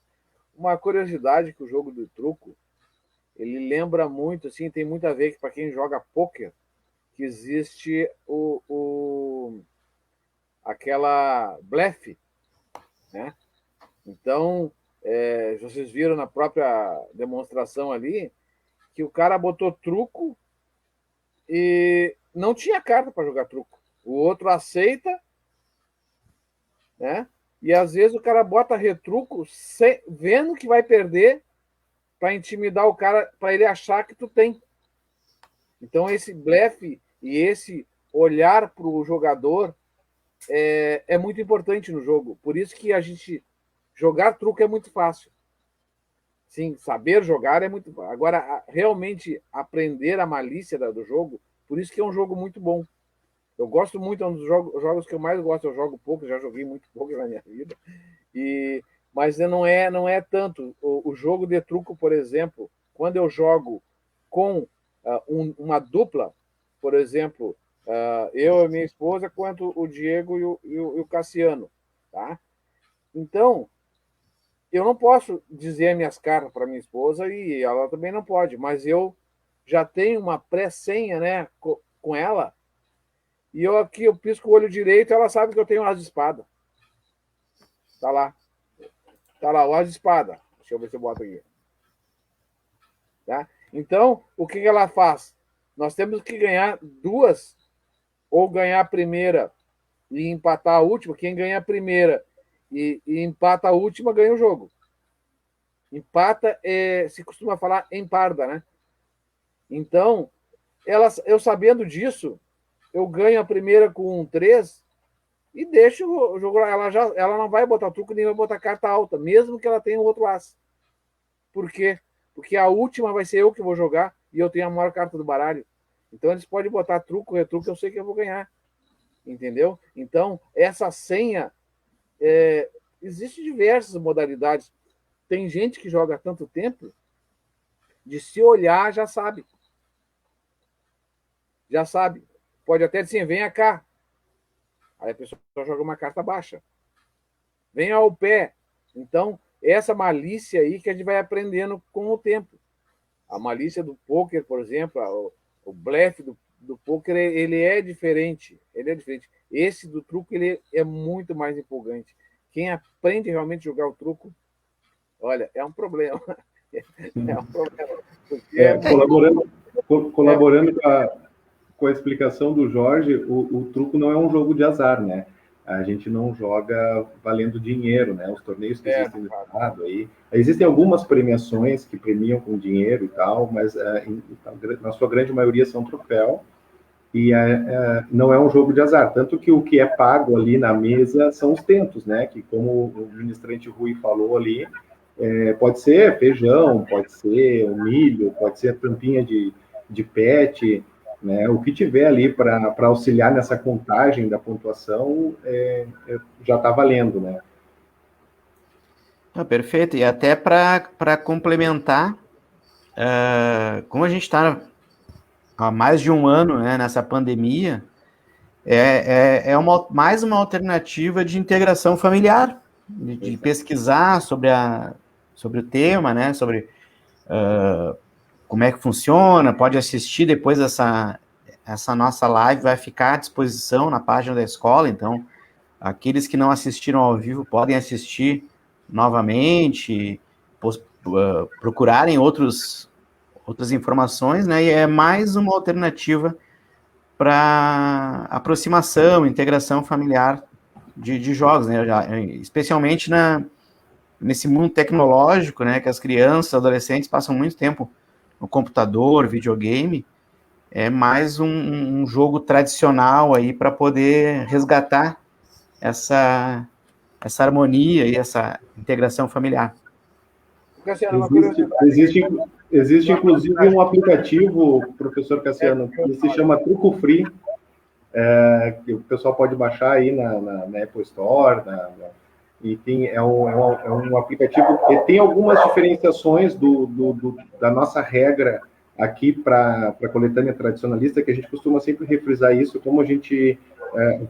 Uma curiosidade que o jogo do truco, ele lembra muito, assim, tem muito a ver para quem joga pôquer, que existe aquela blefe, né? Então, vocês viram na própria demonstração ali que o cara botou truco e não tinha carta para jogar truco. O outro aceita, né? E às vezes o cara bota retruco vendo que vai perder para intimidar o cara, para ele achar que tu tem. Então esse blefe e esse olhar para o jogador é muito importante no jogo. Por isso que a gente jogar truco é muito fácil. Sim, saber jogar é muito fácil. Agora, realmente aprender a malícia do jogo, por isso que é um jogo muito bom. Eu gosto muito, é um dos jogos que eu mais gosto. Eu jogo pouco, já joguei muito pouco na minha vida. Mas não é tanto. O jogo de truco, por exemplo, quando eu jogo com uma dupla, por exemplo, eu e minha esposa, quanto o Diego e o Cassiano. Tá? Então, eu não posso dizer minhas cartas para minha esposa e ela também não pode, mas eu já tenho uma pré-senha, né, com ela, e eu pisco o olho direito e ela sabe que eu tenho um as de espada. Tá lá, o as de espada. Deixa eu ver se eu boto aqui. Tá? Então, o que ela faz? Nós temos que ganhar duas, ou ganhar a primeira e empatar a última. Quem ganha a primeira e empata a última, ganha o jogo. Empata, se costuma falar emparda, né? Então, eu sabendo disso, eu ganho a primeira com 3 e deixo o jogo. Ela não vai botar truco nem vai botar carta alta, mesmo que ela tenha um outro as. Por quê? Porque a última vai ser eu que vou jogar e eu tenho a maior carta do baralho. Então, eles podem botar truco, retruco, eu sei que eu vou ganhar. Entendeu? Então, essa senha... Existem diversas modalidades. Tem gente que joga há tanto tempo, de se olhar já sabe. Já sabe. Pode até dizer, venha cá. Aí a pessoa joga uma carta baixa. Venha ao pé. Então, essa malícia aí que a gente vai aprendendo com o tempo. A malícia do pôquer, por exemplo, o blefe do pôquer, ele é diferente. Ele é diferente. Esse do truco, ele é muito mais empolgante. Quem aprende realmente a jogar o truco, olha, é um problema. É um problema. Colaborando com a explicação do Jorge, o truco não é um jogo de azar, né? A gente não joga valendo dinheiro, né? Os torneios que existem no estado aí. Existem algumas premiações que premiam com dinheiro e tal, mas na sua grande maioria são troféu. E não é um jogo de azar, tanto que o que é pago ali na mesa são os tentos, né? Que, como o ministrante Rui falou ali, pode ser feijão, pode ser o milho, pode ser a tampinha de pet, né? O que tiver ali para auxiliar nessa contagem da pontuação já está valendo, né? Perfeito. E até para complementar, como a gente está há mais de um ano, né, nessa pandemia, mais uma alternativa de integração familiar, de pesquisar sobre o tema, né, sobre como é que funciona, pode assistir depois essa nossa live, vai ficar à disposição na página da escola, então aqueles que não assistiram ao vivo podem assistir novamente, procurarem outras informações, né? E é mais uma alternativa para aproximação, integração familiar de jogos, né? Especialmente nesse mundo tecnológico, né? Que as crianças, adolescentes passam muito tempo no computador, videogame. É mais um jogo tradicional aí para poder resgatar essa harmonia e essa integração familiar. Existe inclusive um aplicativo, professor Cassiano, que se chama Truco Free, que o pessoal pode baixar aí na Apple Store, enfim, é um aplicativo que tem algumas diferenciações da nossa regra aqui para a coletânea tradicionalista, que a gente costuma sempre refrisar isso, como a gente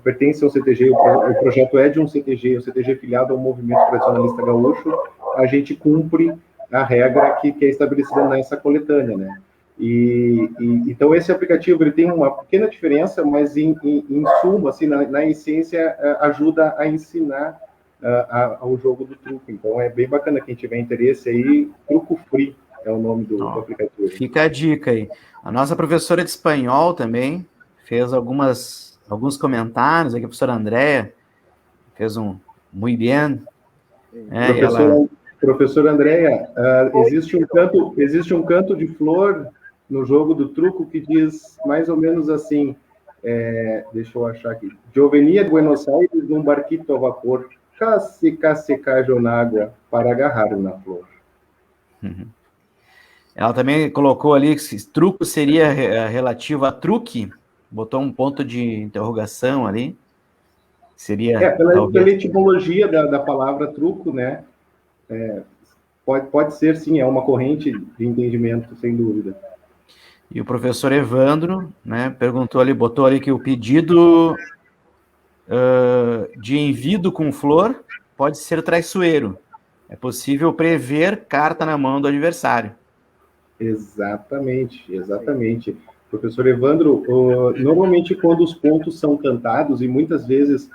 pertence ao CTG, o projeto é de um CTG, o CTG filiado ao Movimento Tradicionalista Gaúcho, a gente cumpre a regra que é estabelecida nessa coletânea, né? Então esse aplicativo ele tem uma pequena diferença, mas em suma, assim, na essência, ajuda a ensinar ao jogo do truco. Então é bem bacana, quem tiver interesse aí, Truco Free é o nome do aplicativo. Fica a dica aí. A nossa professora de espanhol também fez alguns comentários, aqui a professora Andréa fez Muy bien. Professor Andréia, existe um canto de flor no jogo do truco que diz mais ou menos assim, deixa eu achar aqui, eu venia de Buenos Aires num barquito a vapor, casi caiu na água para agarrar na flor. Ela também colocou ali que truco seria relativo a truque, botou um ponto de interrogação ali. Seria pela etimologia da palavra truco, né? Pode ser, sim, é uma corrente de entendimento, sem dúvida. E o professor Evandro, né, perguntou ali, botou ali que o pedido de envido com flor pode ser traiçoeiro. É possível prever carta na mão do adversário. Exatamente. Professor Evandro, normalmente quando os pontos são cantados, e muitas vezes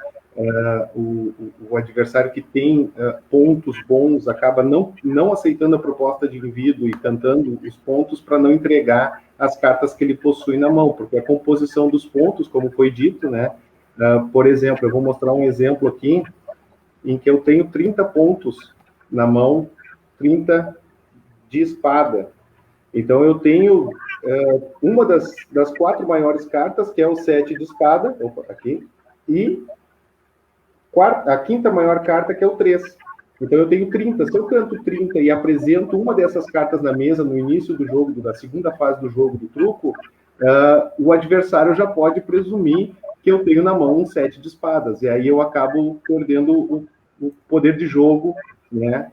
o adversário que tem pontos bons acaba não aceitando a proposta de envido e cantando os pontos para não entregar as cartas que ele possui na mão, porque a composição dos pontos, como foi dito, né? Por exemplo, eu vou mostrar um exemplo aqui, em que eu tenho 30 pontos na mão, 30 de espada. Então, eu tenho uma das 4 maiores cartas, que é o 7 de espada, aqui, e a quinta maior carta, que é o 3. Então, eu tenho 30. Se eu canto 30 e apresento uma dessas cartas na mesa no início do jogo, da segunda fase do jogo do truco, o adversário já pode presumir que eu tenho na mão um 7 de espadas. E aí eu acabo perdendo o poder de jogo, né?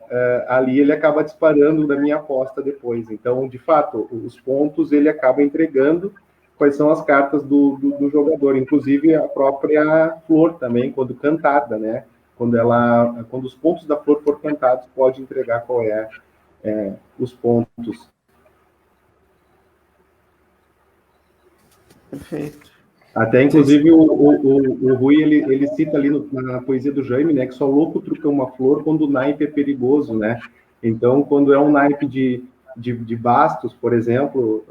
Ali ele acaba disparando da minha aposta depois. Então, de fato, os pontos ele acaba entregando quais são as cartas do jogador, inclusive a própria flor também, quando cantada, né? Quando os pontos da flor for cantados, pode entregar qual os pontos. Perfeito. Até, inclusive, o Rui, ele cita ali na poesia do Jaime, né, que só louco truca uma flor quando o naipe é perigoso, né? Então, quando é um naipe de bastos, por exemplo,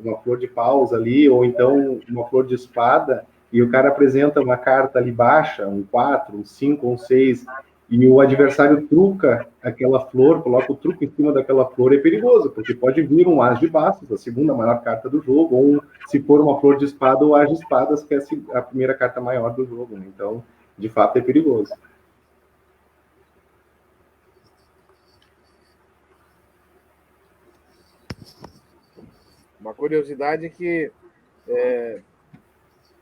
uma flor de paus ali, ou então uma flor de espada, e o cara apresenta uma carta ali baixa, um 4, um 5, um 6, e o adversário truca aquela flor, coloca o truco em cima daquela flor, é perigoso, porque pode vir um as de bastos, a segunda maior carta do jogo, ou se for uma flor de espada, ou as de espadas, que é a primeira carta maior do jogo, né? Então, de fato, é perigoso. Uma curiosidade é que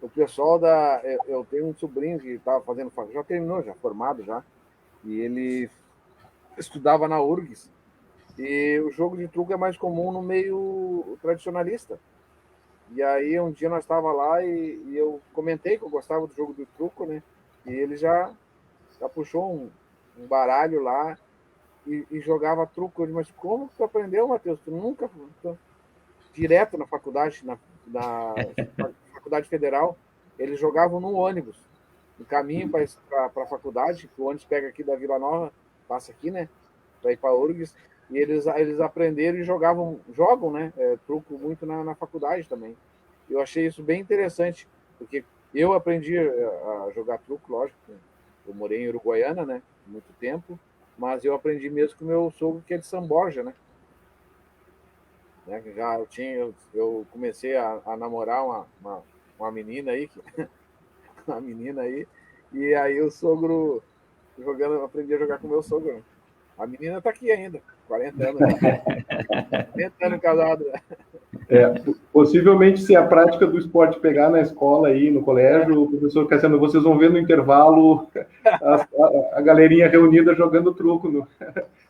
o pessoal eu tenho um sobrinho que estava fazendo faculdade, já terminou, já formado já, e ele estudava na URGS, e o jogo de truco é mais comum no meio tradicionalista. E aí um dia nós estávamos lá e eu comentei que eu gostava do jogo do truco, né? E ele já puxou um baralho lá e jogava truco. Eu disse, mas como que tu aprendeu, Matheus? Tu nunca... Direto na faculdade, na faculdade federal, eles jogavam no ônibus, no caminho para a faculdade, que o ônibus pega aqui da Vila Nova, passa aqui, né, para ir para a URGS, e eles aprenderam e jogam, né, truco muito na faculdade também. Eu achei isso bem interessante, porque eu aprendi a jogar truco, lógico, eu morei em Uruguaiana, né, muito tempo, mas eu aprendi mesmo com o meu sogro, que é de São Borja, né. Eu comecei a namorar uma menina aí, e aí o sogro aprendi a jogar com o meu sogro. A menina está aqui ainda, 40 anos. 40 anos casado. Possivelmente, se a prática do esporte pegar na escola aí, no colégio, professor Cassiano, vocês vão ver no intervalo a galerinha reunida jogando truco,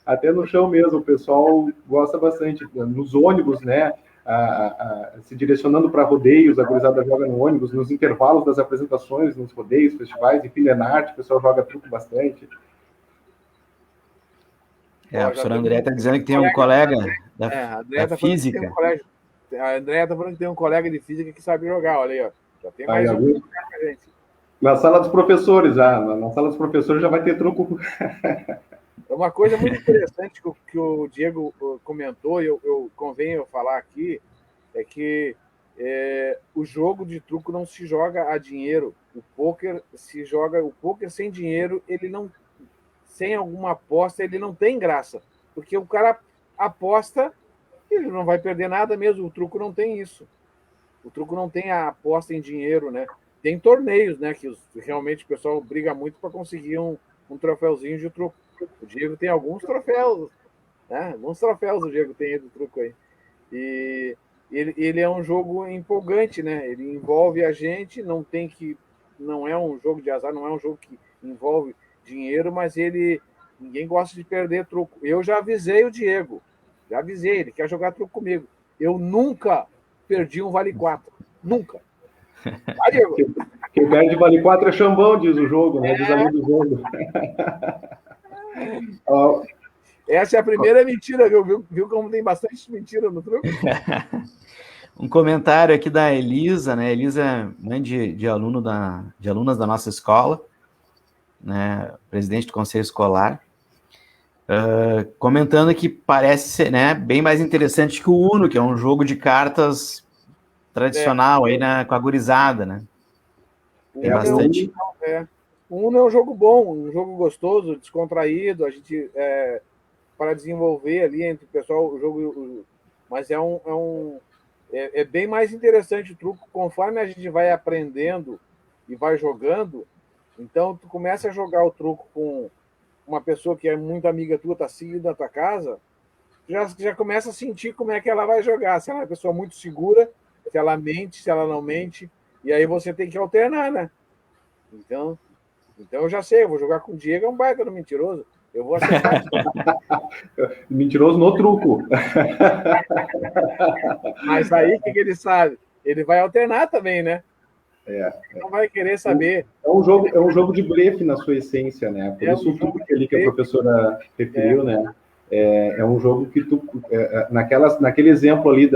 até no chão mesmo, o pessoal gosta bastante, nos ônibus, né, se direcionando para rodeios, a gurizada joga no ônibus, nos intervalos das apresentações, nos rodeios, festivais, enfim, na arte, o pessoal joga truco bastante. A professora André está dizendo que tem um colega da física. A André está falando que tem um colega de física que sabe jogar, olha aí, ó. Já tem mais um que jogar com a gente. Na sala dos professores, na sala dos professores já vai ter truco. Uma coisa muito interessante que o Diego comentou, e convém eu falar aqui, é que o jogo de truco não se joga a dinheiro. O pôquer sem dinheiro, ele sem alguma aposta, ele não tem graça. Porque o cara aposta, ele não vai perder nada mesmo. O truco não tem isso. O truco não tem a aposta em dinheiro, né? Tem torneios, né? Que realmente o pessoal briga muito para conseguir um troféuzinho de truco. O Diego tem alguns troféus, né? Alguns troféus o Diego tem aí do truco aí. E ele é um jogo empolgante, né? Ele envolve a gente, não é um jogo de azar, não é um jogo que envolve dinheiro, mas ninguém gosta de perder truco. Eu já avisei o Diego, ele quer jogar truco comigo. Eu nunca perdi um vale 4, nunca. Vai, Diego. Quem perde vale 4 é chambão, diz o jogo, né? Diz a lei do jogo. Essa é a primeira mentira, viu como tem bastante mentira no truco? Um comentário aqui da Elisa, né? Elisa é mãe de alunas da nossa escola, né? Presidente do conselho escolar, comentando que parece ser, né, bem mais interessante que o Uno, que é um jogo de cartas tradicional aí, né, com a gurizada, né? Tem bastante. O Uno é um jogo bom, um jogo gostoso, descontraído, a gente para desenvolver ali entre o pessoal o jogo, mas é bem mais interessante o truco conforme a gente vai aprendendo e vai jogando. Então tu começa a jogar o truco com uma pessoa que é muito amiga tua, tá seguindo na tua casa, já começa a sentir como é que ela vai jogar, se ela é uma pessoa muito segura, se ela mente, se ela não mente, e aí você tem que alternar, né? Então eu já sei, eu vou jogar com o Diego, é um baita no mentiroso. Eu vou acertar. Mentiroso no truco. Mas aí, o que ele sabe? Ele vai alternar também, né? Não vai querer saber. É um jogo de blefe na sua essência, né? Por isso o truco que a professora referiu, né? É um jogo que tu... naquele exemplo ali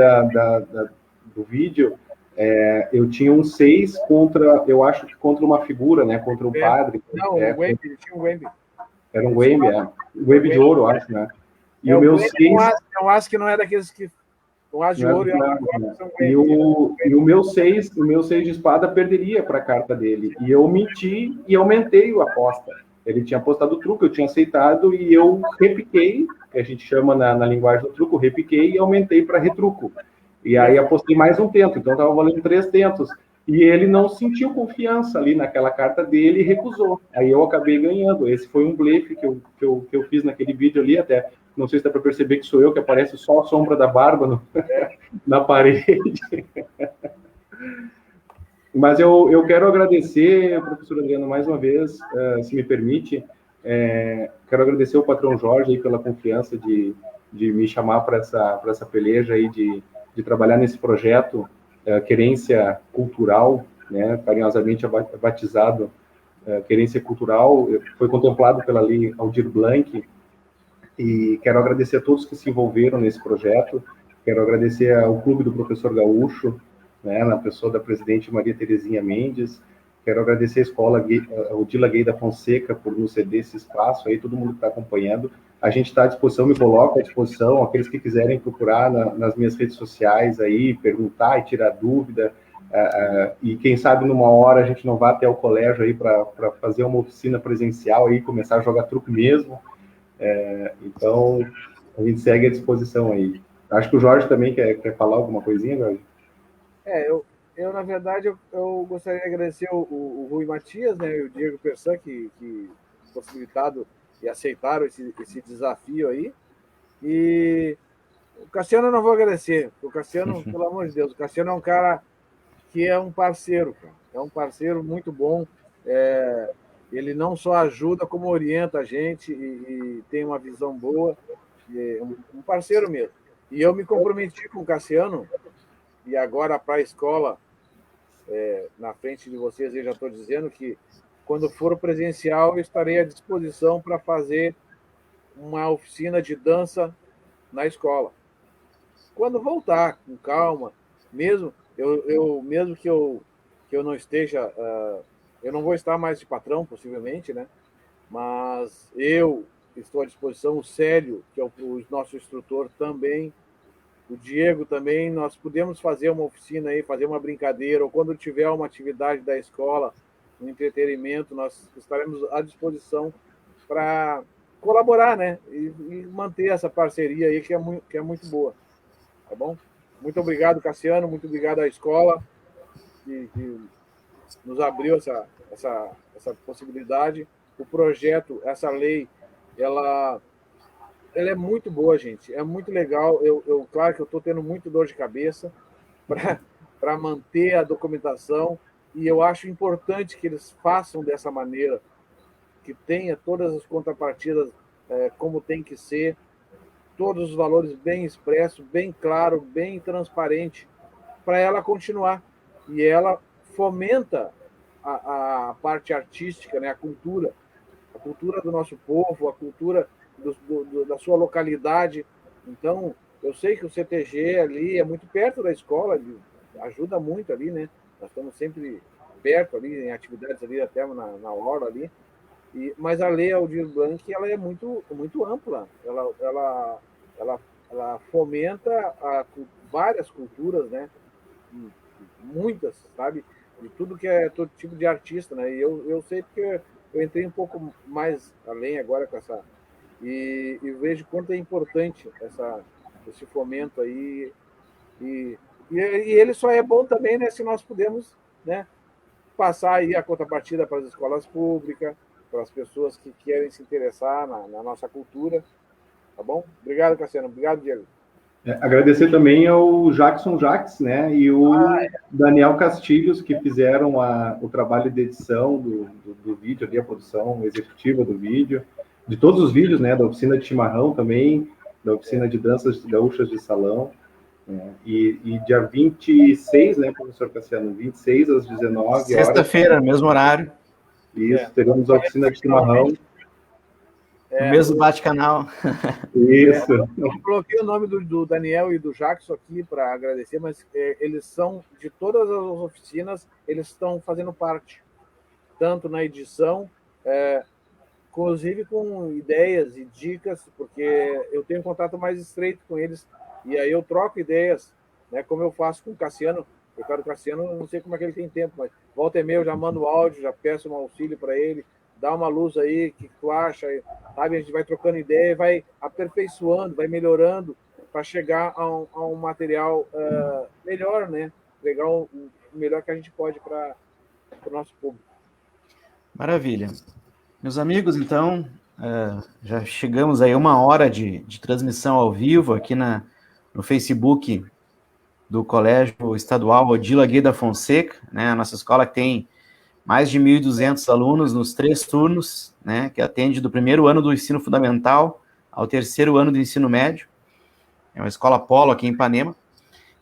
do vídeo, eu tinha um 6 eu acho que contra uma figura, né? Contra um padre. Não, o Wemby, ele tinha um Wemby. Era um Wemby, um Wemby de ouro, eu acho, né? E o meu 6... Eu acho que não é daqueles que... Um as de ouro e o meu 6 de espada perderia para a carta dele. E eu menti e aumentei a aposta. Ele tinha apostado o truco, eu tinha aceitado e eu repiquei, que a gente chama na linguagem do truco, repiquei e aumentei para retruco. E aí apostei mais um tento, então estava valendo 3 tentos. E ele não sentiu confiança ali naquela carta dele e recusou. Aí eu acabei ganhando. Esse foi um blefe que eu fiz naquele vídeo ali, até não sei se dá para perceber que sou eu, que aparece só a sombra da barba na parede. Mas eu quero agradecer, professor Adriano, mais uma vez, se me permite. Quero agradecer ao patrão Jorge aí pela confiança de me chamar para essa peleja aí, de trabalhar nesse projeto Querência Cultural, né, carinhosamente batizado Querência Cultural, foi contemplado pela Lei Aldir Blanc, e quero agradecer a todos que se envolveram nesse projeto, quero agradecer ao Clube do Professor Gaúcho, né, na pessoa da presidente Maria Terezinha Mendes, quero agradecer a escola Odila Gay da Fonseca por nos ceder esse espaço, aí todo mundo que está acompanhando, a gente está à disposição, me coloco à disposição, aqueles que quiserem procurar nas minhas redes sociais aí, perguntar e tirar dúvida, e quem sabe numa hora a gente não vá até o colégio aí para fazer uma oficina presencial aí, começar a jogar truco mesmo. Então a gente segue à disposição aí. Acho que o Jorge também quer falar alguma coisinha, Jorge? Eu na verdade, eu gostaria de agradecer o Rui Matias, né, e o Diego Persan, que possibilitado e aceitaram esse desafio aí. E o Cassiano eu não vou agradecer. O Cassiano, pelo amor de Deus, o Cassiano é um cara que é um parceiro, cara. É um parceiro muito bom. Ele não só ajuda, como orienta a gente e tem uma visão boa. Um parceiro mesmo. E eu me comprometi com o Cassiano, e agora para a escola, na frente de vocês, eu já estou dizendo que quando for presencial, eu estarei à disposição para fazer uma oficina de dança na escola. Quando voltar, com calma, mesmo mesmo que eu não esteja, eu não vou estar mais de patrão, possivelmente, né? Mas eu estou à disposição, o Célio, que é o nosso instrutor também, o Diego também, nós podemos fazer uma oficina aí, fazer uma brincadeira, ou quando tiver uma atividade da escola, um entretenimento, nós estaremos à disposição para colaborar, né? E manter essa parceria aí que é muito boa. Tá bom? Muito obrigado, Cassiano, muito obrigado à escola que nos abriu essa possibilidade. O projeto, essa lei, ela é muito boa, gente. É muito legal. Claro que eu estou tendo muito dor de cabeça para manter a documentação e eu acho importante que eles façam dessa maneira, que tenha todas as contrapartidas como tem que ser, todos os valores bem expressos, bem claro, bem transparente, para ela continuar. E ela fomenta a parte artística, né? A cultura do nosso povo, a cultura da sua localidade. Então, eu sei que o CTG ali é muito perto da escola, ajuda muito ali, né? Nós estamos sempre perto ali, em atividades ali, até na hora ali. Mas a Lei Aldir Blanc, ela é muito, muito ampla. Ela fomenta várias culturas, né? Muitas, sabe? De tudo que é todo tipo de artista, né? E eu sei porque eu entrei um pouco mais além agora com essa... E vejo quanto é importante esse fomento aí. E ele só é bom também, né, se nós pudermos, né, passar aí a contrapartida para as escolas públicas, para as pessoas que querem se interessar na nossa cultura. Tá bom? Obrigado, Cassiano. Obrigado, Diego. Agradecer também ao Jackson Jacques, né, e o Daniel Castilhos, que fizeram o trabalho de edição do vídeo, ali, a produção executiva do vídeo, de todos os vídeos, né, da oficina de chimarrão também, da oficina de danças gaúchas de salão, e dia 26, né, professor Cassiano, 26 às 19 horas. Sexta-feira, mesmo horário. Isso, teremos a oficina de chimarrão. O mesmo bate-canal. Isso. Eu coloquei o nome do Daniel e do Jackson aqui para agradecer, mas eles são, de todas as oficinas, eles estão fazendo parte, tanto na edição, inclusive com ideias e dicas, porque eu tenho um contato mais estreito com eles, e aí eu troco ideias, né, como eu faço com o Cassiano. Eu quero o Cassiano, não sei como é que ele tem tempo, mas volta e meia eu já mando áudio, já peço um auxílio para ele, dá uma luz aí, o que tu acha, sabe? A gente vai trocando ideia, vai aperfeiçoando, vai melhorando para chegar a um material melhor, né? Entregar o melhor que a gente pode para o nosso público. Maravilha. Meus amigos, então, já chegamos aí a 1 hora de transmissão ao vivo aqui no Facebook do Colégio Estadual Odila Guida Fonseca, né? A nossa escola que tem mais de 1.200 alunos nos 3 turnos, né, que atende do primeiro ano do ensino fundamental ao 3º ano do ensino médio. É uma escola polo aqui em Ipanema.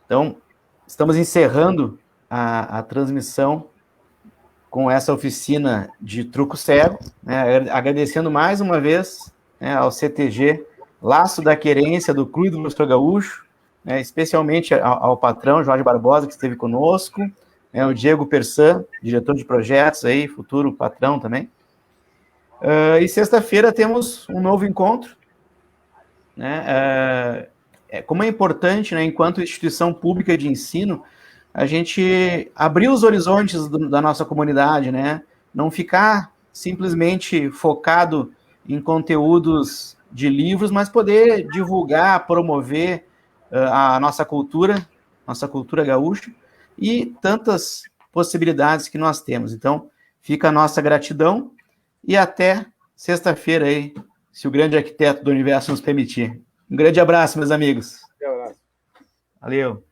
Então, estamos encerrando a transmissão com essa oficina de truco cego, né, agradecendo mais uma vez, né, ao CTG Laço da Querência do Clube do Professor Gaúcho, né, especialmente ao patrão Jorge Barbosa, que esteve conosco, o Diego Persan, diretor de projetos aí, futuro patrão também. E sexta-feira temos um novo encontro, né? Como é importante, né, enquanto instituição pública de ensino, a gente abrir os horizontes da nossa comunidade, né? Não ficar simplesmente focado em conteúdos de livros, mas poder divulgar, promover a nossa cultura gaúcha, e tantas possibilidades que nós temos. Então, fica a nossa gratidão e até sexta-feira aí, se o grande arquiteto do universo nos permitir. Um grande abraço, meus amigos. Um abraço. Valeu.